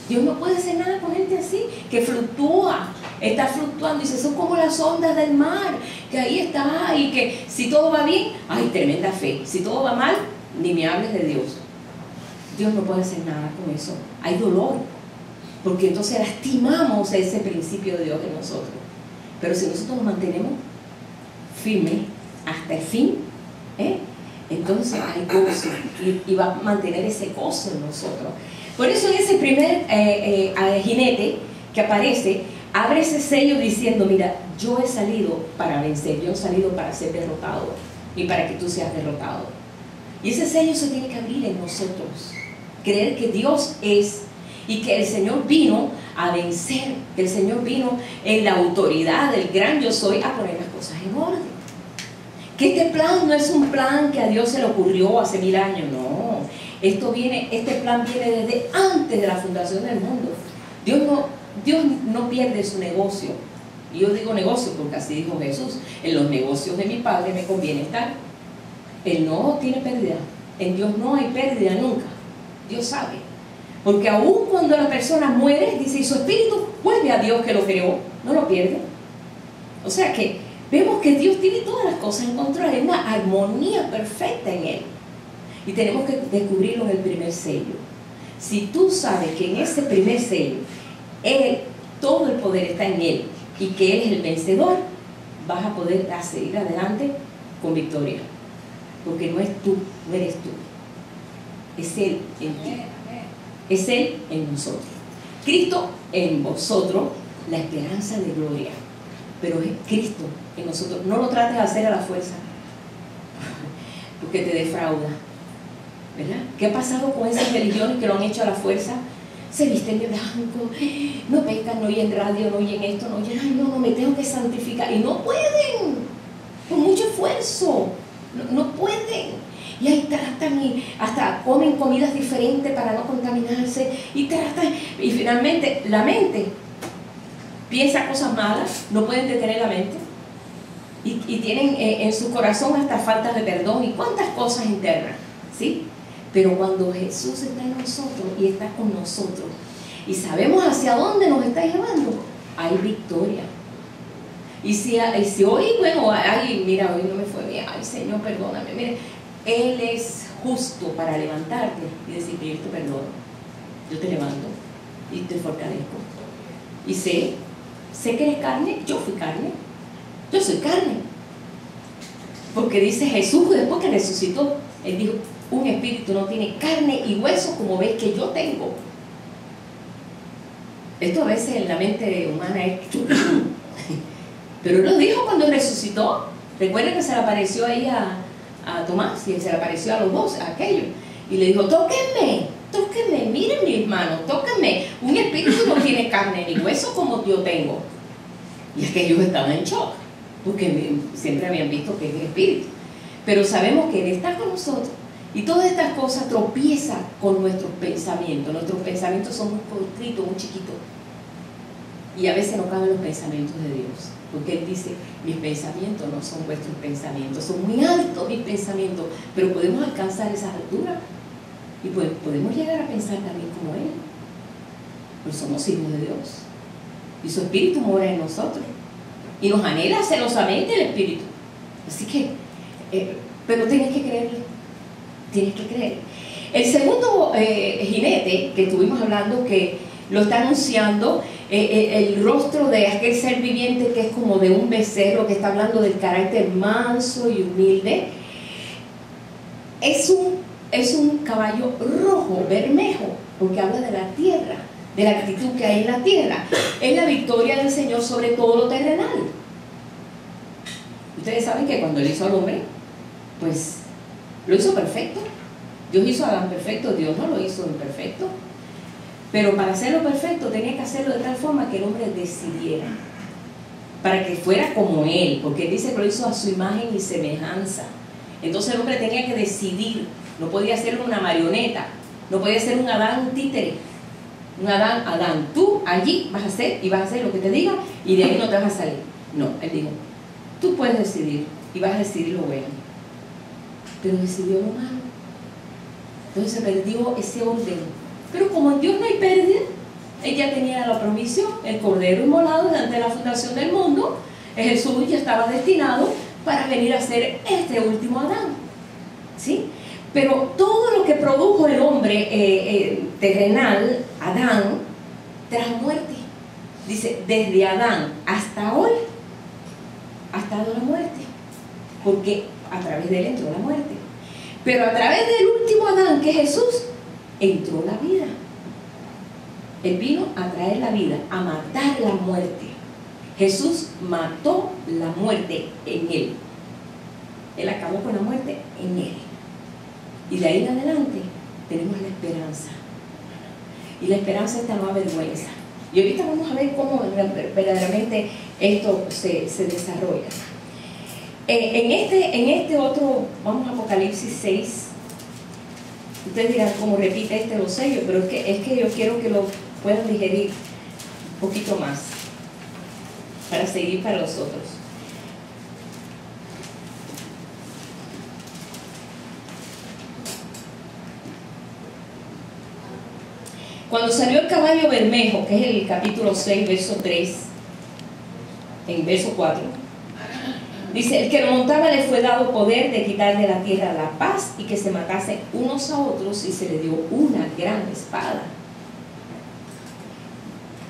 S1: Dios no puede hacer nada con gente así, que fluctúa, está fluctuando. Dice, son como las ondas del mar, que ahí está, y que si todo va bien, hay tremenda fe. Si todo va mal, ni me hables de Dios. Dios no puede hacer nada con eso. Hay dolor, porque entonces lastimamos ese principio de Dios en nosotros. Pero si nosotros nos mantenemos firmes hasta el fin, entonces hay gozo, y va a mantener ese gozo en nosotros. Por eso en ese primer jinete que aparece, abre ese sello diciendo, mira, yo he salido para vencer, yo he salido para ser derrotado y para que tú seas derrotado. Y ese sello se tiene que abrir en nosotros, creer que Dios es, y que el Señor vino a vencer, que el Señor vino en la autoridad del gran yo soy a poner las cosas en orden. Que este plan no es un plan que a Dios se le ocurrió hace 1000 años, no. Este plan viene desde antes de la fundación del mundo. Dios no pierde su negocio. Y yo digo negocio porque así dijo Jesús, en los negocios de mi Padre me conviene estar. Él no tiene pérdida, en Dios no hay pérdida nunca. Dios sabe. Porque aún cuando la persona muere, dice, y su espíritu vuelve a Dios que lo creó, no lo pierde. O sea que vemos que Dios tiene todas las cosas en control, hay una armonía perfecta en Él. Y tenemos que descubrirlo en el primer sello. Si tú sabes que en ese primer sello, todo el poder está en Él, y que Él es el vencedor, vas a poder seguir adelante con victoria. Porque no es tú, no eres tú. Es Él en ti. Es Él en nosotros. Cristo en vosotros, la esperanza de gloria. Pero es Cristo en nosotros. No lo trates de hacer a la fuerza, porque te defrauda, ¿verdad? ¿Qué ha pasado con esas religiones que lo han hecho a la fuerza? Se visten de blanco, no pecan, no oyen radio, no oyen esto, no oyen, ay no, me tengo que santificar. Y no pueden, con mucho esfuerzo, no pueden. Y ahí tratan y hasta comen comidas diferentes para no contaminarse, y tratan, y finalmente la mente piensa cosas malas, no pueden detener la mente, y tienen en su corazón hasta faltas de perdón y cuántas cosas internas, ¿sí? Pero cuando Jesús está en nosotros y está con nosotros y sabemos hacia dónde nos está llevando, hay victoria. Y si hoy, bueno, ay, mira, hoy no me fue bien, ay Señor, perdóname, mire, Él es justo para levantarte y decir, yo te perdono, yo te levanto y te fortalezco. Y sé que eres carne, yo fui carne, yo soy carne. Porque dice Jesús, después que resucitó, Él dijo, un espíritu no tiene carne y hueso como ves que yo tengo. Esto a veces en la mente humana es pero Él lo dijo cuando resucitó. Recuerden que se le apareció ahí a Tomás, y se le apareció a los dos, a aquellos, y le dijo, tóquenme, miren mis manos, tóquenme. Un espíritu no tiene carne ni hueso como yo tengo. Y aquellos estaban en shock, porque siempre habían visto que es el espíritu. Pero sabemos que Él está con nosotros, y todas estas cosas tropiezan con nuestros pensamientos. Nuestros pensamientos son muy cortitos, muy chiquitos, y a veces no caben los pensamientos de Dios, porque Él dice, mis pensamientos no son vuestros pensamientos, son muy altos mis pensamientos, pero podemos alcanzar esa altura, y podemos llegar a pensar también como Él, pues somos hijos de Dios, y su Espíritu mora en nosotros, y nos anhela celosamente el Espíritu. Así que, pero tienes que creerlo, tienes que creer. El segundo jinete que estuvimos hablando, que lo está anunciando, el rostro de aquel ser viviente que es como de un becerro, que está hablando del carácter manso y humilde, es un caballo rojo, bermejo, porque habla de la tierra, de la actitud que hay en la tierra. Es la victoria del Señor sobre todo lo terrenal. Ustedes saben que cuando Él hizo al hombre, pues lo hizo perfecto, Dios hizo a Adán perfecto, Dios no lo hizo imperfecto. Pero para hacerlo perfecto tenía que hacerlo de tal forma que el hombre decidiera, para que fuera como él, porque él dice que lo hizo a su imagen y semejanza. Entonces el hombre tenía que decidir, no podía ser una marioneta, no podía ser un Adán títere, un Adán, tú allí vas a hacer y vas a hacer lo que te diga y de ahí no te vas a salir. No, él dijo, tú puedes decidir y vas a decidir lo bueno, pero decidió lo malo. Entonces se perdió ese orden. Pero como en Dios no hay pérdida, ella tenía la provisión, el cordero inmolado desde antes de la fundación del mundo. Jesús ya estaba destinado para venir a ser este último Adán, ¿sí? Pero todo lo que produjo el hombre terrenal, Adán, trajo muerte. Dice, desde Adán hasta hoy ha estado la muerte, porque a través de él entró la muerte. Pero a través del último Adán, que es Jesús, entró la vida. Él vino a traer la vida, a matar la muerte. Jesús mató la muerte en él. Él acabó con la muerte en él. Y de ahí en adelante tenemos la esperanza. Y la esperanza esta no avergüenza. Y ahorita vamos a ver cómo verdaderamente esto se desarrolla. En este otro, vamos a Apocalipsis 6. Ustedes dirán, ¿cómo repite los sellos? Pero es que yo quiero que lo puedan digerir un poquito más para seguir para los otros. Cuando salió el caballo bermejo, que es el capítulo 6, verso 3, en verso 4, dice, el que lo montaba le fue dado poder de quitar de la tierra la paz y que se matase unos a otros, y se le dio una gran espada.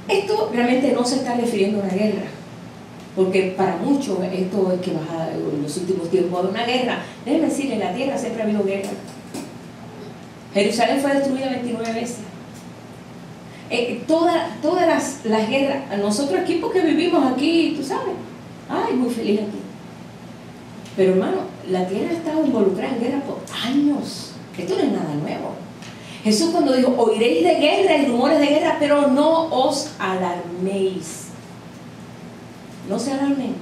S1: Esto realmente no se está refiriendo a una guerra, porque para muchos esto es que en los últimos tiempos va a haber una guerra. Déjenme decir, en la tierra siempre ha habido guerra. Jerusalén fue destruida 29 veces. Todas las guerras, nosotros aquí porque vivimos aquí, tú sabes, ay, muy feliz aquí. Pero hermano, la tierra ha estado involucrada en guerra por años. Esto no es nada nuevo. Jesús cuando dijo, oiréis de guerra y rumores de guerra, pero no os alarméis. No se alarmen.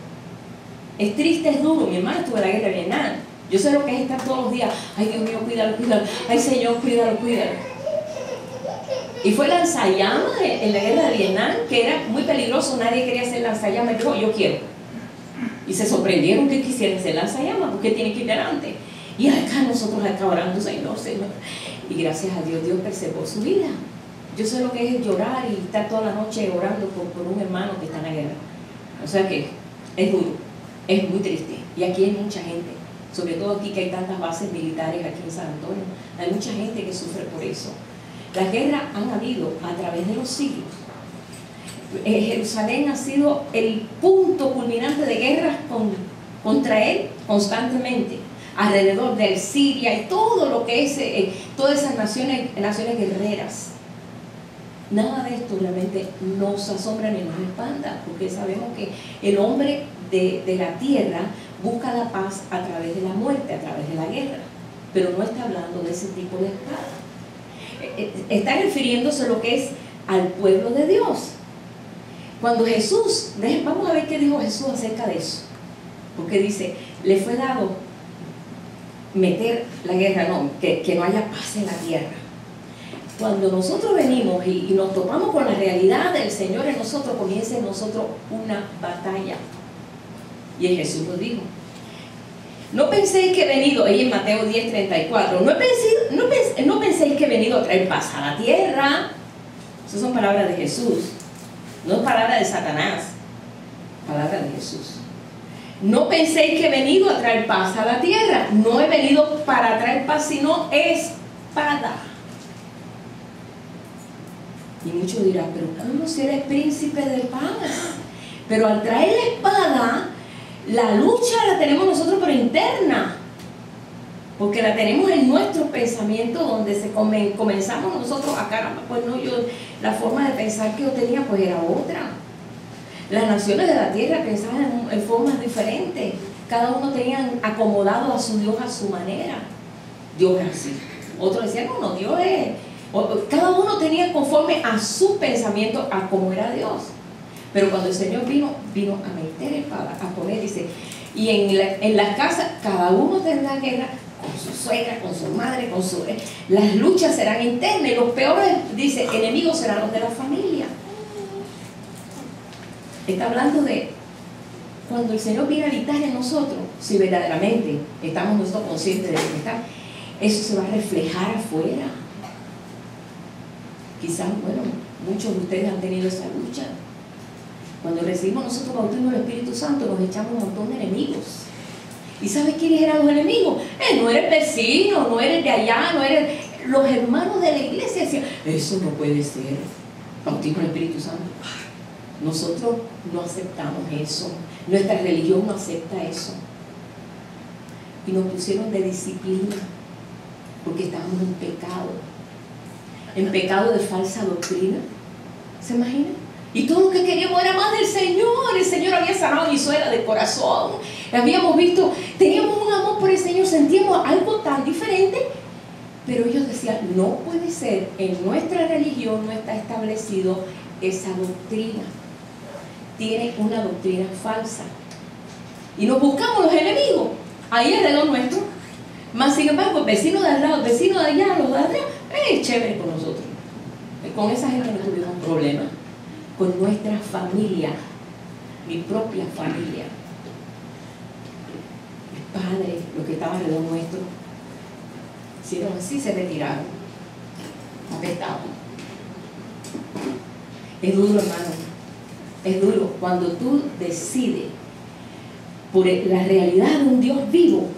S1: Es triste, es duro. Mi hermano estuvo en la guerra de Vietnam. Yo sé lo que es estar todos los días, ay Dios mío, cuídalo, cuídalo. Ay Señor, cuídalo, cuídalo. Y fue lanzallamas en la guerra de Vietnam, que era muy peligroso, nadie quería hacer lanzallamas. Dijo, yo quiero. Y se sorprendieron que quisieran hacer lanzallamas, porque tienen que ir delante. Y acá nosotros acá orando, Señor, Señor. Y gracias a Dios, Dios preservó su vida. Yo sé lo que es llorar y estar toda la noche orando por un hermano que está en la guerra. O sea que es duro, es muy triste. Y aquí hay mucha gente, sobre todo aquí que hay tantas bases militares aquí en San Antonio, hay mucha gente que sufre por eso. Las guerras han habido a través de los siglos. Jerusalén ha sido el punto culminante de guerras contra él constantemente, alrededor de Siria y todo lo que es, todas esas naciones guerreras. Nada de esto realmente nos asombra ni nos espanta, porque sabemos que el hombre de la tierra busca la paz a través de la muerte, a través de la guerra, pero no está hablando de ese tipo de espada. Está refiriéndose a lo que es al pueblo de Dios. Cuando Jesús, vamos a ver qué dijo Jesús acerca de eso, porque dice, le fue dado meter la guerra, no, que no haya paz en la tierra. Cuando nosotros venimos y nos topamos con la realidad del Señor en nosotros, comienza en nosotros una batalla. Y Jesús lo dijo. No penséis que he venido, ahí en Mateo 10:34, no penséis que he venido a traer paz a la tierra. Esas son palabras de Jesús, no es palabra de Satanás, palabra de Jesús. No penséis que he venido a traer paz a la tierra. No he venido para traer paz, sino espada. Y muchos dirán, pero ¿cómo si eres príncipe de paz? Pero al traer la espada, la lucha la tenemos nosotros pero interna, porque la tenemos en nuestros pensamientos, donde comenzamos nosotros a caramba, pues no, la forma de pensar que yo tenía pues era otra. Las naciones de la tierra pensaban en formas diferentes, cada uno tenía acomodado a su Dios a su manera. Dios es así, Otros decían, no, Dios es... Cada uno tenía conforme a su pensamiento, a cómo era Dios. Pero cuando el Señor vino a meter espada, a poner, dice, y en la casa cada uno tendrá guerra con su suegra, con su madre, con su... Las luchas serán internas y los peores, dice, enemigos serán los de la familia. Está hablando de cuando el Señor viene a habitar en nosotros, si verdaderamente estamos nosotros conscientes de lo que está, eso se va a reflejar afuera. Quizás, bueno, muchos de ustedes han tenido esa lucha. Cuando recibimos nosotros bautismo del Espíritu Santo, nos echamos un montón de enemigos. ¿Y sabes quiénes eran los enemigos? No eres vecino, no eres de allá, no eres... Los hermanos de la iglesia decían, eso no puede ser, bautismo del Espíritu Santo. Nosotros no aceptamos eso. Nuestra religión no acepta eso. Y nos pusieron de disciplina porque estábamos en pecado. En pecado de falsa doctrina. ¿Se imagina? Y todo lo que queríamos era más del Señor. El Señor había sanado a mi suegra de corazón. Habíamos visto, teníamos un amor por el Señor, sentíamos algo tan diferente. Pero ellos decían, no puede ser, en nuestra religión no está establecido esa doctrina. Tiene una doctrina falsa. Y nos buscamos los enemigos ahí alrededor nuestro. Más sin embargo, el vecino de al lado, el vecino de allá, los de atrás, chévere con nosotros. Con esa gente no tuvimos problemas. Con nuestra familia, mi propia familia, mis padres, los que estaban alrededor nuestro, hicieron así, se retiraron, apestaban. Es duro, hermano, es duro cuando tú decides por la realidad de un Dios vivo.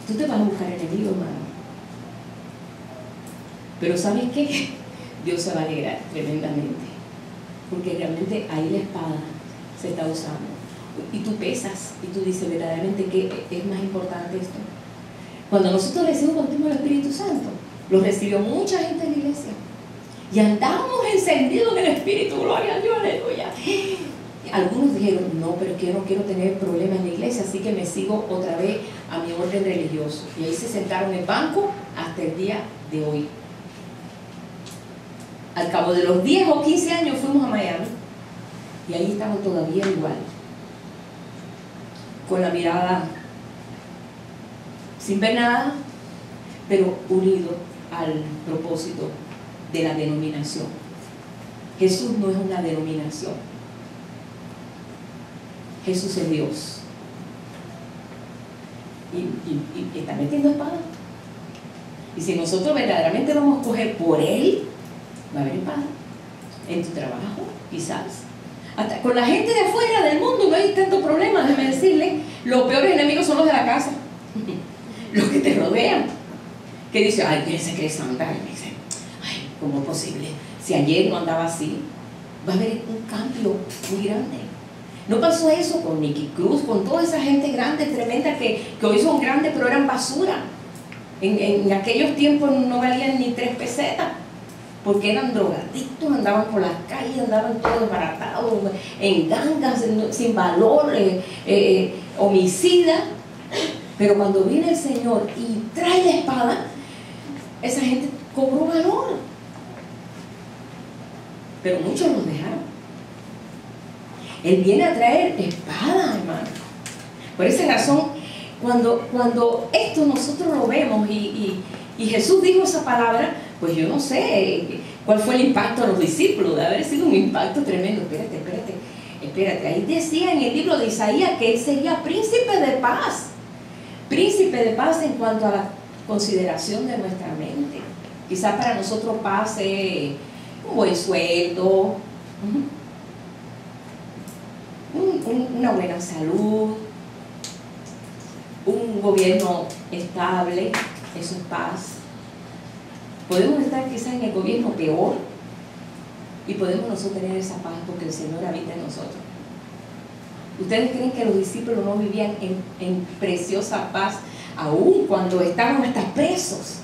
S1: Tú te vas a buscar enemigos, hermano. Pero ¿sabes qué? Dios se va a alegrar tremendamente. Porque realmente ahí la espada se está usando. Y tú pesas, y tú dices verdaderamente que es más importante esto. Cuando nosotros recibimos el bautismo del Espíritu Santo, lo recibió mucha gente en la iglesia. Y andábamos encendidos en el Espíritu, gloria a Dios, aleluya. Algunos dijeron, no, pero es que yo no quiero tener problemas en la iglesia, así que me sigo otra vez a mi orden religioso. Y ahí se sentaron en el banco hasta el día de hoy. Al cabo de los 10 o 15 años fuimos a Miami y ahí estamos todavía igual, con la mirada sin ver nada, pero unidos al propósito de la denominación. Jesús no es una denominación, Jesús es Dios. Y está metiendo espada. Y si nosotros verdaderamente vamos a coger por Él, va a haber espada. En tu trabajo, quizás. Hasta con la gente de afuera del mundo no hay tanto problema, déjeme decirle. Los peores enemigos son los de la casa. Los que te rodean. Que dicen, ay, ¿quién se cree santa? Y me dice, ay, ¿cómo es posible? Si ayer no andaba así. Va a haber un cambio muy grande. No pasó eso con Nicky Cruz, con toda esa gente grande, tremenda, que hoy son grandes, pero eran basura. En aquellos tiempos no valían ni 3 pesetas. Porque eran drogadictos, andaban por las calles, andaban todos desbaratados, en gangas, sin valor, homicida. Pero cuando viene el Señor y trae la espada, esa gente cobró valor. Pero muchos los dejaron. Él viene a traer espada, hermano. Por esa razón, cuando esto nosotros lo vemos y Jesús dijo esa palabra, pues yo no sé cuál fue el impacto a los discípulos, de haber sido un impacto tremendo. Espérate, ahí decía en el libro de Isaías que Él sería príncipe de paz en cuanto a la consideración de nuestra mente. Quizás para nosotros pase un buen sueldo, una buena salud, un gobierno estable, eso es paz. Podemos estar quizás en el gobierno peor y podemos nosotros tener esa paz porque el Señor habita en nosotros. ¿Ustedes creen que los discípulos no vivían en preciosa paz aún cuando estaban hasta presos?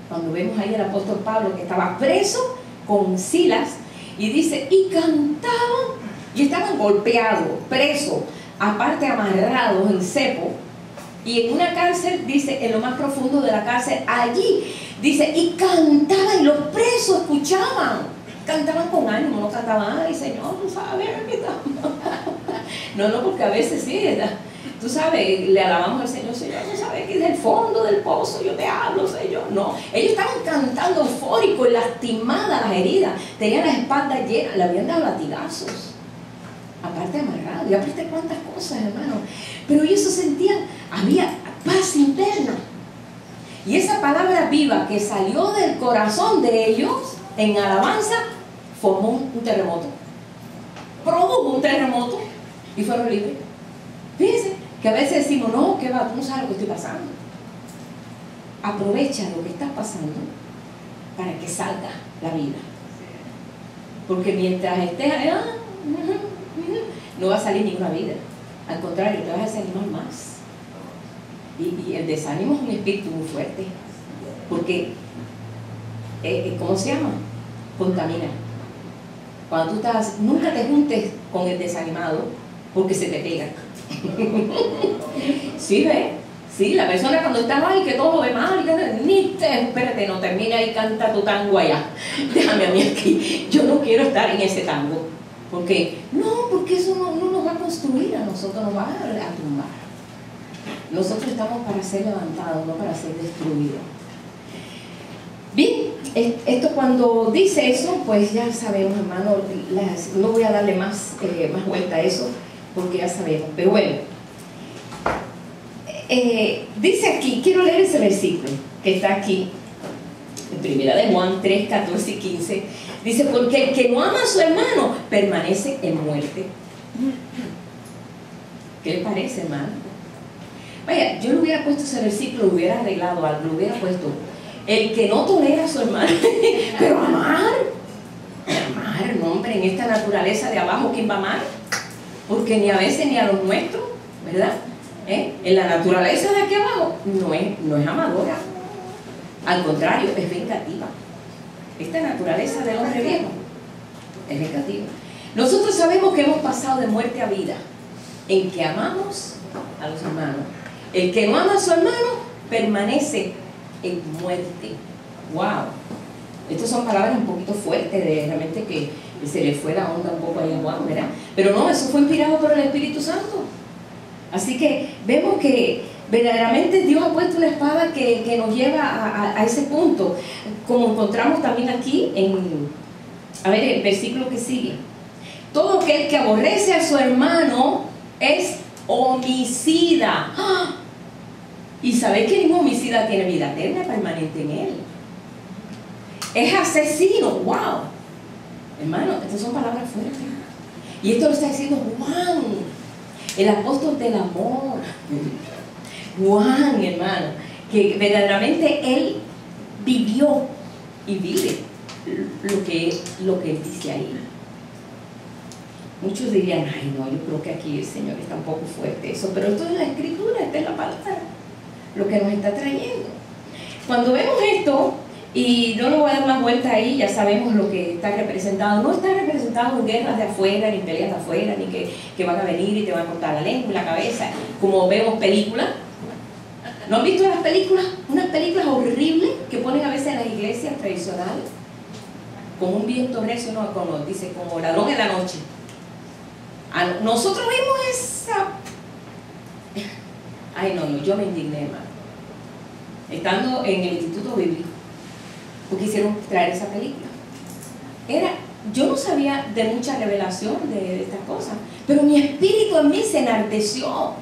S1: Cuando vemos ahí al apóstol Pablo que estaba preso con Silas y dice, y cantaban, y estaban golpeados, presos, aparte amarrados en cepo, Y en una cárcel, dice, en lo más profundo de la cárcel, allí, dice, y cantaba, y los presos escuchaban. Cantaban con ánimo, no cantaban, ay Señor, tú sabes, aquí estamos. No, porque a veces sí, ¿verdad? Tú sabes, le alabamos al Señor, Señor, tú sabes que desde el fondo del pozo yo te hablo, Señor. No, ellos estaban cantando eufóricos, lastimadas las heridas, tenían las espaldas llenas, le habían dado latigazos, aparte amarrado, y aparte cuántas cosas, hermano. Pero ellos se sentían, había paz interna. Y esa palabra viva que salió del corazón de ellos, en alabanza, formó un terremoto. Produjo un terremoto y fueron libres. Fíjense que a veces decimos, no, ¿qué va? Tú no sabes lo que estoy pasando. Aprovecha lo que estás pasando para que salga la vida. Porque mientras estés allá, no va a salir ninguna vida. Al contrario, te vas a desanimar más. Y el desánimo es un espíritu muy fuerte. Porque, ¿cómo se llama? Contamina. Cuando tú estás, nunca te juntes con el desanimado porque se te pega. ¿Sí ves? Sí, la persona cuando está ahí que todo lo ve mal, ni te, espérate, no termina y canta tu tango allá. Déjame a mí aquí. Yo no quiero estar en ese tango. ¿Por qué? No, porque eso no nos va a construir a nosotros, nos va a tumbar. Nosotros estamos para ser levantados, no para ser destruidos. Bien, esto cuando dice eso, pues ya sabemos, hermano, no voy a darle más vuelta a eso, porque ya sabemos, pero bueno. Dice aquí, quiero leer ese versículo que está aquí, en primera de Juan 3, 14 y 15. Dice, porque el que no ama a su hermano permanece en muerte. ¿Qué le parece, hermano? Vaya, yo le hubiera puesto ese versículo, lo hubiera arreglado algo, lo hubiera puesto, el que no tolera a su hermano, pero amar, no hombre, en esta naturaleza de abajo, ¿quién va a amar? Porque ni a veces ni a los nuestros, ¿verdad? En la naturaleza de aquí abajo no es amadora, al contrario, es vengativa. Esta naturaleza del hombre viejo es vengativa. Nosotros sabemos que hemos pasado de muerte a vida, en que amamos a los hermanos. El que no ama a su hermano permanece en muerte. ¡Wow! Estas son palabras un poquito fuertes, de realmente que se le fue la onda un poco ahí a Juan, ¿verdad? Pero no, eso fue inspirado por el Espíritu Santo. Así que vemos que verdaderamente Dios ha puesto una espada que nos lleva a ese punto, como encontramos también aquí a ver, el versículo que sigue. Todo aquel que aborrece a su hermano es homicida. ¡Ah! Y sabéis que ningún homicida tiene vida eterna permanente en él. Es asesino. ¡Wow! Hermano, estas son palabras fuertes. Y esto lo está diciendo Juan, el apóstol del amor. Juan, hermano, que verdaderamente él vivió y vive lo que él dice ahí. Muchos dirían, ay no, yo creo que aquí el Señor está un poco fuerte eso, pero esto es la Escritura, esta es la palabra, lo que nos está trayendo. Cuando vemos esto, y no lo voy a dar más vuelta ahí, ya sabemos lo que está representado. No está representado en guerras de afuera, ni peleas de afuera, ni que van a venir y te van a cortar la lengua y la cabeza, como vemos películas. ¿No han visto las películas? Unas películas horribles que ponen a veces en las iglesias tradicionales, con un viento recio, no, dice, como ladrón en la noche. Nosotros vimos esa... Ay, no, yo me indigné, hermano. Estando en el Instituto Bíblico, porque hicieron traer esa película. Yo no sabía de mucha revelación de estas cosas, pero mi espíritu en mí se enardeció,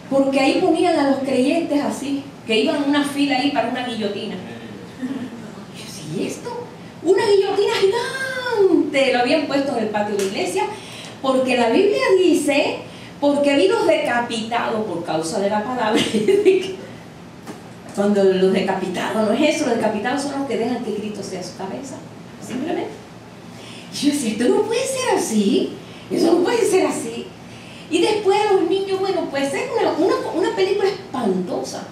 S1: porque ahí ponían a los creyentes así, que iban en una fila ahí para una guillotina. Y yo decía, ¿y esto? Una guillotina gigante, lo habían puesto en el patio de la iglesia, porque la Biblia dice, porque vi los decapitados por causa de la palabra. Cuando los decapitados, no es eso, los decapitados son los que dejan que Cristo sea su cabeza, simplemente. Y yo decía, esto no puede ser así, eso no puede ser así. Y después a los niños, bueno, pues es una película espantosa,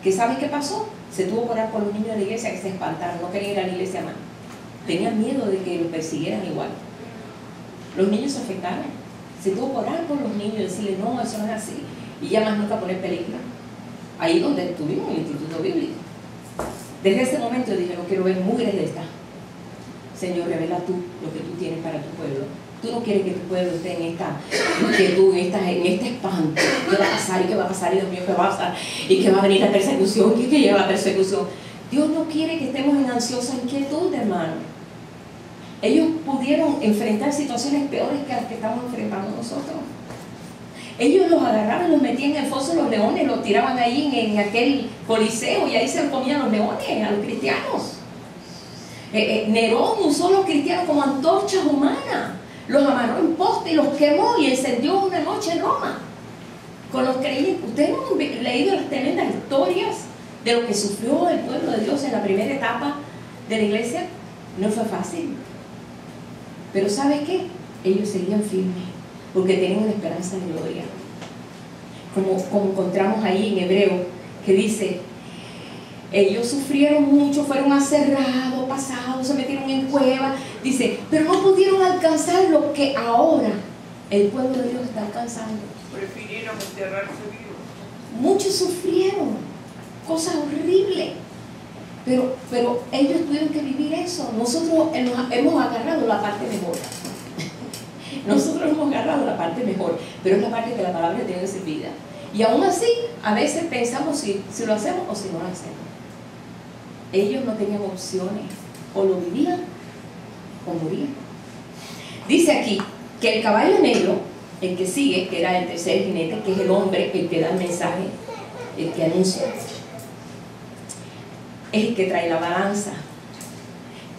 S1: que ¿sabes qué pasó? Se tuvo que orar por los niños de la iglesia que se espantaron, no querían ir a la iglesia más. Tenían miedo de que los persiguieran igual. Los niños se afectaron. Se tuvo que orar por los niños y decirles, no, eso no es así. Y ya más nunca poner película. ahí donde estuvimos, en el Instituto Bíblico. Desde ese momento yo dije, no quiero ver mugres de esta. Señor, revela tú lo que tú tienes para tu pueblo. Tú no quieres que tu pueblo esté en esta inquietud, en este espanto. ¿Qué va a pasar? ¿Y qué va a pasar? Y Dios mío, ¿qué va a pasar? ¿Y qué va a venir la persecución? ¿Qué lleva la persecución? Dios no quiere que estemos en ansiosa inquietud, hermano. Ellos pudieron enfrentar situaciones peores que las que estamos enfrentando nosotros. Ellos los agarraban, los metían en el foso de los leones, los tiraban ahí en aquel coliseo y ahí se los comían los leones a los cristianos. Nerón usó a los cristianos como antorchas humanas, los amarró en poste y los quemó y encendió una noche en Roma con los creyentes. Ustedes no han leído las tremendas historias de lo que sufrió el pueblo de Dios en la primera etapa de la iglesia. No fue fácil, pero ¿sabes qué? Ellos seguían firmes porque tenían una esperanza de gloria, como encontramos ahí en Hebreo, que dice: ellos sufrieron mucho, fueron aserrados, pasados, se metieron en cuevas, dice, pero no pudieron alcanzar lo que ahora el pueblo de Dios está alcanzando.
S2: Prefirieron enterrarse vivos.
S1: Muchos sufrieron cosas horribles, pero ellos tuvieron que vivir eso. Nosotros hemos agarrado la parte mejor. Nosotros hemos agarrado la parte mejor, pero es la parte que la palabra tiene que ser vida. Y aún así, a veces pensamos si lo hacemos o si no lo hacemos. Ellos no tenían opciones, o lo vivían o morían. Dice aquí que el caballo negro, el que sigue, que era el tercer jinete, que es el hombre, el que da el mensaje, el que anuncia, es el que trae la balanza.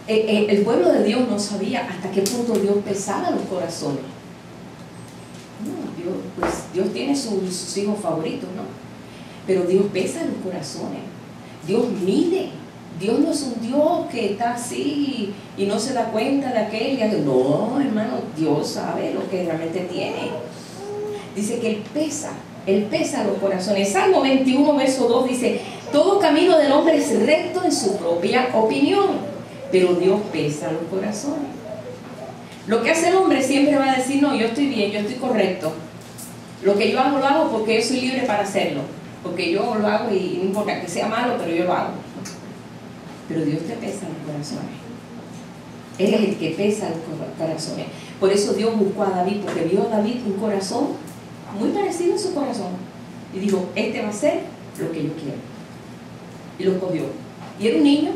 S1: El pueblo de Dios no sabía hasta qué punto Dios pesaba los corazones. No, Dios tiene sus hijos favoritos, ¿no? Pero Dios pesa los corazones. Dios mide. Dios no es un Dios que está así y no se da cuenta de aquello. No, hermano, Dios sabe lo que realmente tiene. Dice que Él pesa los corazones. Salmo 21, verso 2 dice: todo camino del hombre es recto en su propia opinión, pero Dios pesa los corazones. Lo que hace el hombre siempre va a decir: no, yo estoy bien, yo estoy correcto. Lo que yo hago, lo hago porque yo soy libre para hacerlo. Porque yo lo hago y no importa que sea malo, pero yo lo hago. Pero Dios te pesa los corazones. Él es el que pesa los corazones. Por eso Dios buscó a David, porque vio a David un corazón muy parecido a su corazón. Y dijo: este va a ser lo que yo quiero. Y lo escogió. Y era un niño,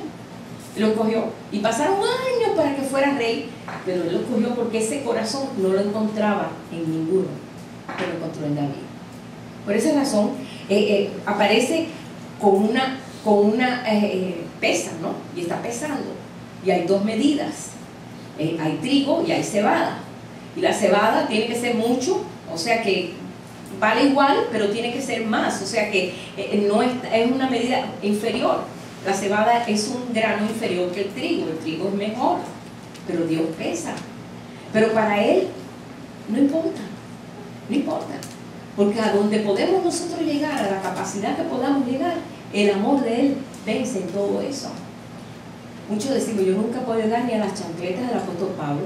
S1: y lo escogió. Y pasaron años para que fuera rey, pero él lo escogió porque ese corazón no lo encontraba en ninguno, pero lo encontró en David. Por esa razón, aparece con una pesa, ¿no? Y está pesando. Y hay dos medidas. Hay trigo y hay cebada. Y la cebada tiene que ser mucho, o sea que vale igual, pero tiene que ser más. O sea que no es una medida inferior. La cebada es un grano inferior que el trigo es mejor, pero Dios pesa. Pero para Él no importa, porque a donde podemos nosotros llegar, a la capacidad que podamos llegar, el amor de Él vence en todo eso. Muchos decimos: yo nunca puedo llegar ni a las chancletas del apóstol Pablo,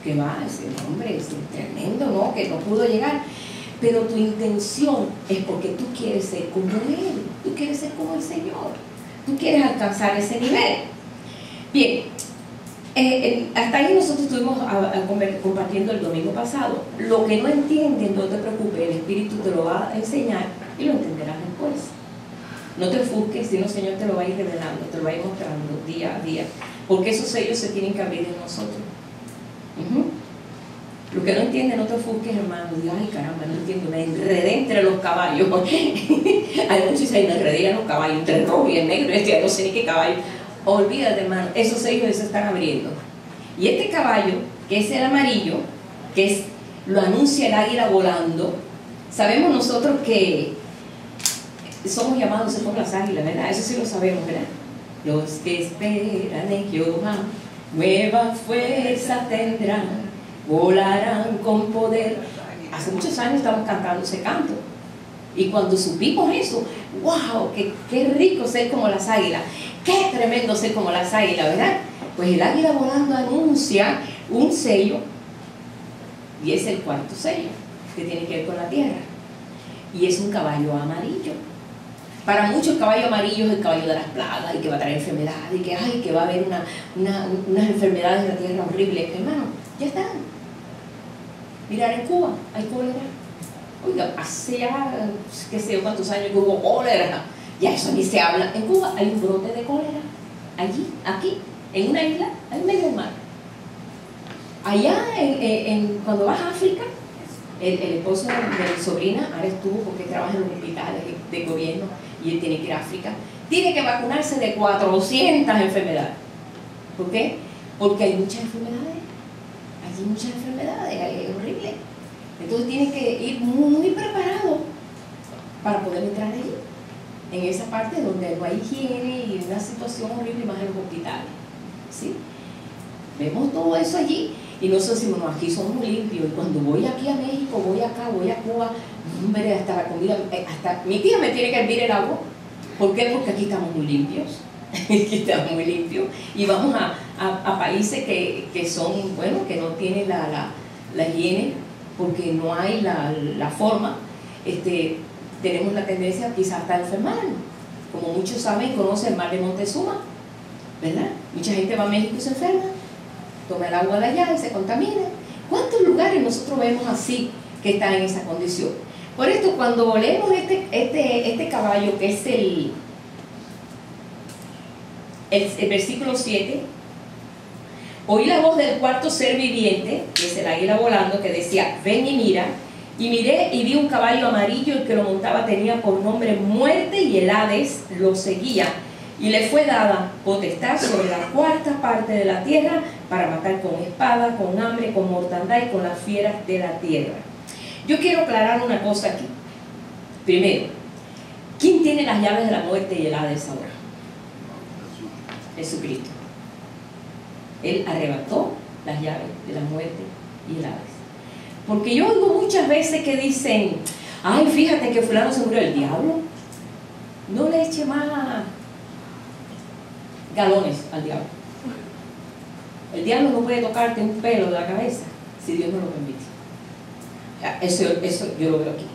S1: que va a decir: hombre, es tremendo, ¿no? Que no pudo llegar. Pero tu intención es porque tú quieres ser como Él, tú quieres ser como el Señor. Tú quieres alcanzar ese nivel. Bien, hasta ahí nosotros estuvimos compartiendo el domingo pasado. Lo que no entienden, no te preocupes, el Espíritu te lo va a enseñar y lo entenderás después. No te ofusques, sino el Señor te lo va a ir revelando, te lo va a ir mostrando día a día, porque esos sellos se tienen que abrir en nosotros. Lo que no entiende, no te ofusques, hermano. Diga: ay, caramba, no entiendo, me enredé entre los caballos. Hay muchos que se enredé en los caballos, entre el rojo y el negro, no sé ni qué caballo. Olvídate, hermano, esos sellos se están abriendo. Y este caballo, que es el amarillo, lo anuncia el águila volando. Sabemos nosotros que somos llamados por las águilas, ¿verdad? Eso sí lo sabemos, ¿verdad? Los que esperan en Jehová, nueva fuerza tendrán, volarán con poder. Hace muchos años estamos cantando ese canto. Y cuando supimos eso, ¡wow! ¡Qué rico ser como las águilas! ¡Qué tremendo ser como las águilas!, ¿verdad? Pues el águila volando anuncia un sello, y es el cuarto sello, que tiene que ver con la tierra. Y es un caballo amarillo. Para muchos el caballo amarillo es el caballo de las plagas y que va a traer enfermedades y que, ay, que va a haber unas enfermedades en la tierra horribles. Hermano, ya están. Mirar en Cuba, hay cólera. Oiga, hace ya, qué sé yo cuántos años que hubo cólera. Ya eso ni se habla. En Cuba hay un brote de cólera. Allí, aquí, en una isla, en medio del mar. Allá, cuando vas a África, el esposo de mi sobrina ahora estuvo porque trabaja en los hospitales de gobierno y él tiene que ir a África. Tiene que vacunarse de 400 enfermedades. ¿Por qué? Porque hay muchas enfermedades. Hay muchas enfermedades, es horrible. Entonces tiene que ir muy preparado para poder entrar allí, en esa parte donde no hay higiene y una situación horrible, más en los hospitales. ¿Sí? Vemos todo eso allí y nosotros decimos, no, aquí somos muy limpios. Y cuando voy aquí a México, voy acá, voy a Cuba, hombre, hasta la comida, hasta mi tía me tiene que hervir el agua. ¿Por qué? Porque aquí estamos muy limpios. Aquí estamos muy limpios. Y vamos a países que son, bueno, que no tienen la higiene, porque no hay la forma. Tenemos la tendencia quizás hasta enfermarnos. Como muchos saben, conocen el mar de Montezuma, ¿verdad? Mucha gente va a México y se enferma, toma el agua de allá y se contamina. ¿Cuántos lugares nosotros vemos así que están en esa condición? Por esto, cuando leemos este caballo, que es el versículo 7, oí la voz del cuarto ser viviente, que es el águila volando, que decía, ven y mira. Y miré y vi un caballo amarillo, el que lo montaba tenía por nombre Muerte, y el Hades lo seguía. Y le fue dada potestad sobre la cuarta parte de la tierra para matar con espada, con hambre, con mortandad y con las fieras de la tierra. Yo quiero aclarar una cosa aquí. Primero, ¿quién tiene las llaves de la muerte y el Hades ahora? Jesucristo. Él arrebató las llaves de la muerte y el Hades. Porque yo oigo muchas veces que dicen, ay, fíjate que fulano se murió. El diablo no le eche más galones al diablo. El diablo no puede tocarte un pelo de la cabeza si Dios no lo permite. Eso yo lo veo aquí.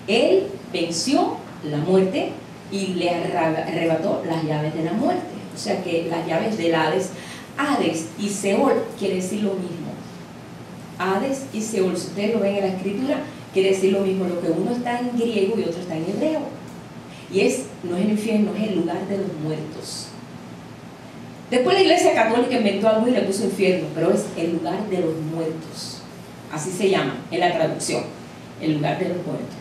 S1: Él venció la muerte y le arrebató las llaves de la muerte. O sea que las llaves del Hades, Hades y Seol quiere decir lo mismo. Hades y Seol, si ustedes lo ven en la escritura, quiere decir lo mismo. Lo que uno está en griego y otro está en hebreo. Y no es el infierno, es el lugar de los muertos. Después la Iglesia Católica inventó algo y le puso infierno, pero es el lugar de los muertos. Así se llama en la traducción, el lugar de los muertos.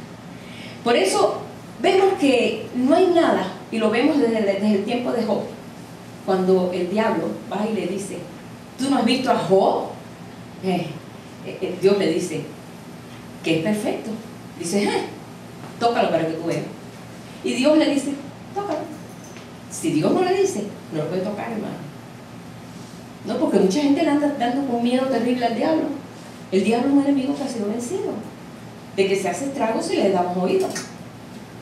S1: Por eso vemos que no hay nada, y lo vemos desde el tiempo de Job, cuando el diablo va y le dice, ¿tú no has visto a Job? Dios le dice que es perfecto. Dice, tócalo para que tú veas. Y Dios le dice, tócalo. Si Dios no le dice, no lo puede tocar, hermano. No, porque mucha gente le anda dando con miedo terrible al diablo. El diablo es un enemigo que ha sido vencido. De que se hace estragos si le damos oído.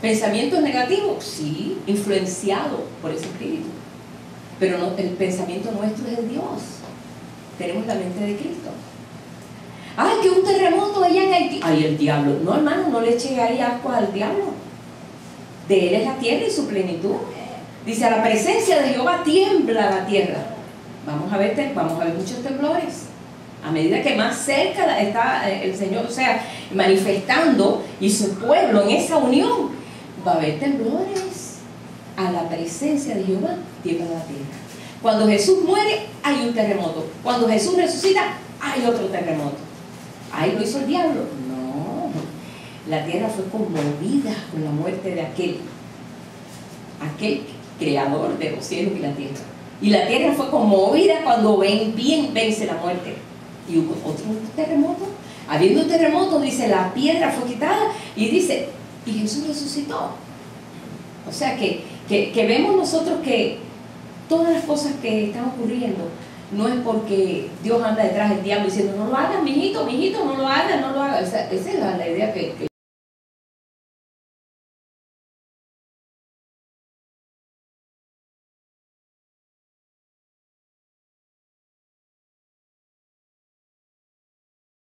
S1: Pensamientos negativos, sí, influenciados por ese espíritu. Pero no, el pensamiento nuestro es de Dios. Tenemos la mente de Cristo. Ay, que un terremoto allá en Haití. Ay, el diablo. No, hermano, no le eche ahí agua al diablo. De él es la tierra y su plenitud. Dice, a la presencia de Jehová tiembla la tierra. Vamos a ver muchos temblores. A medida que más cerca está el Señor, o sea, manifestando y su pueblo en esa unión, va a haber temblores. A la presencia de Jehová tiembla la tierra. Cuando Jesús muere, hay un terremoto. Cuando Jesús resucita, hay otro terremoto. Ahí lo hizo el diablo. No, la tierra fue conmovida con la muerte de aquel creador de los cielos y la tierra. Y la tierra fue conmovida cuando vence la muerte. Y hubo otro terremoto. Habiendo un terremoto, dice, la piedra fue quitada y dice, y Jesús resucitó. O sea que vemos nosotros que todas las cosas que están ocurriendo no es porque Dios anda detrás del diablo diciendo, no lo hagas, mijito, no lo hagas, no lo hagas. Esa es la idea que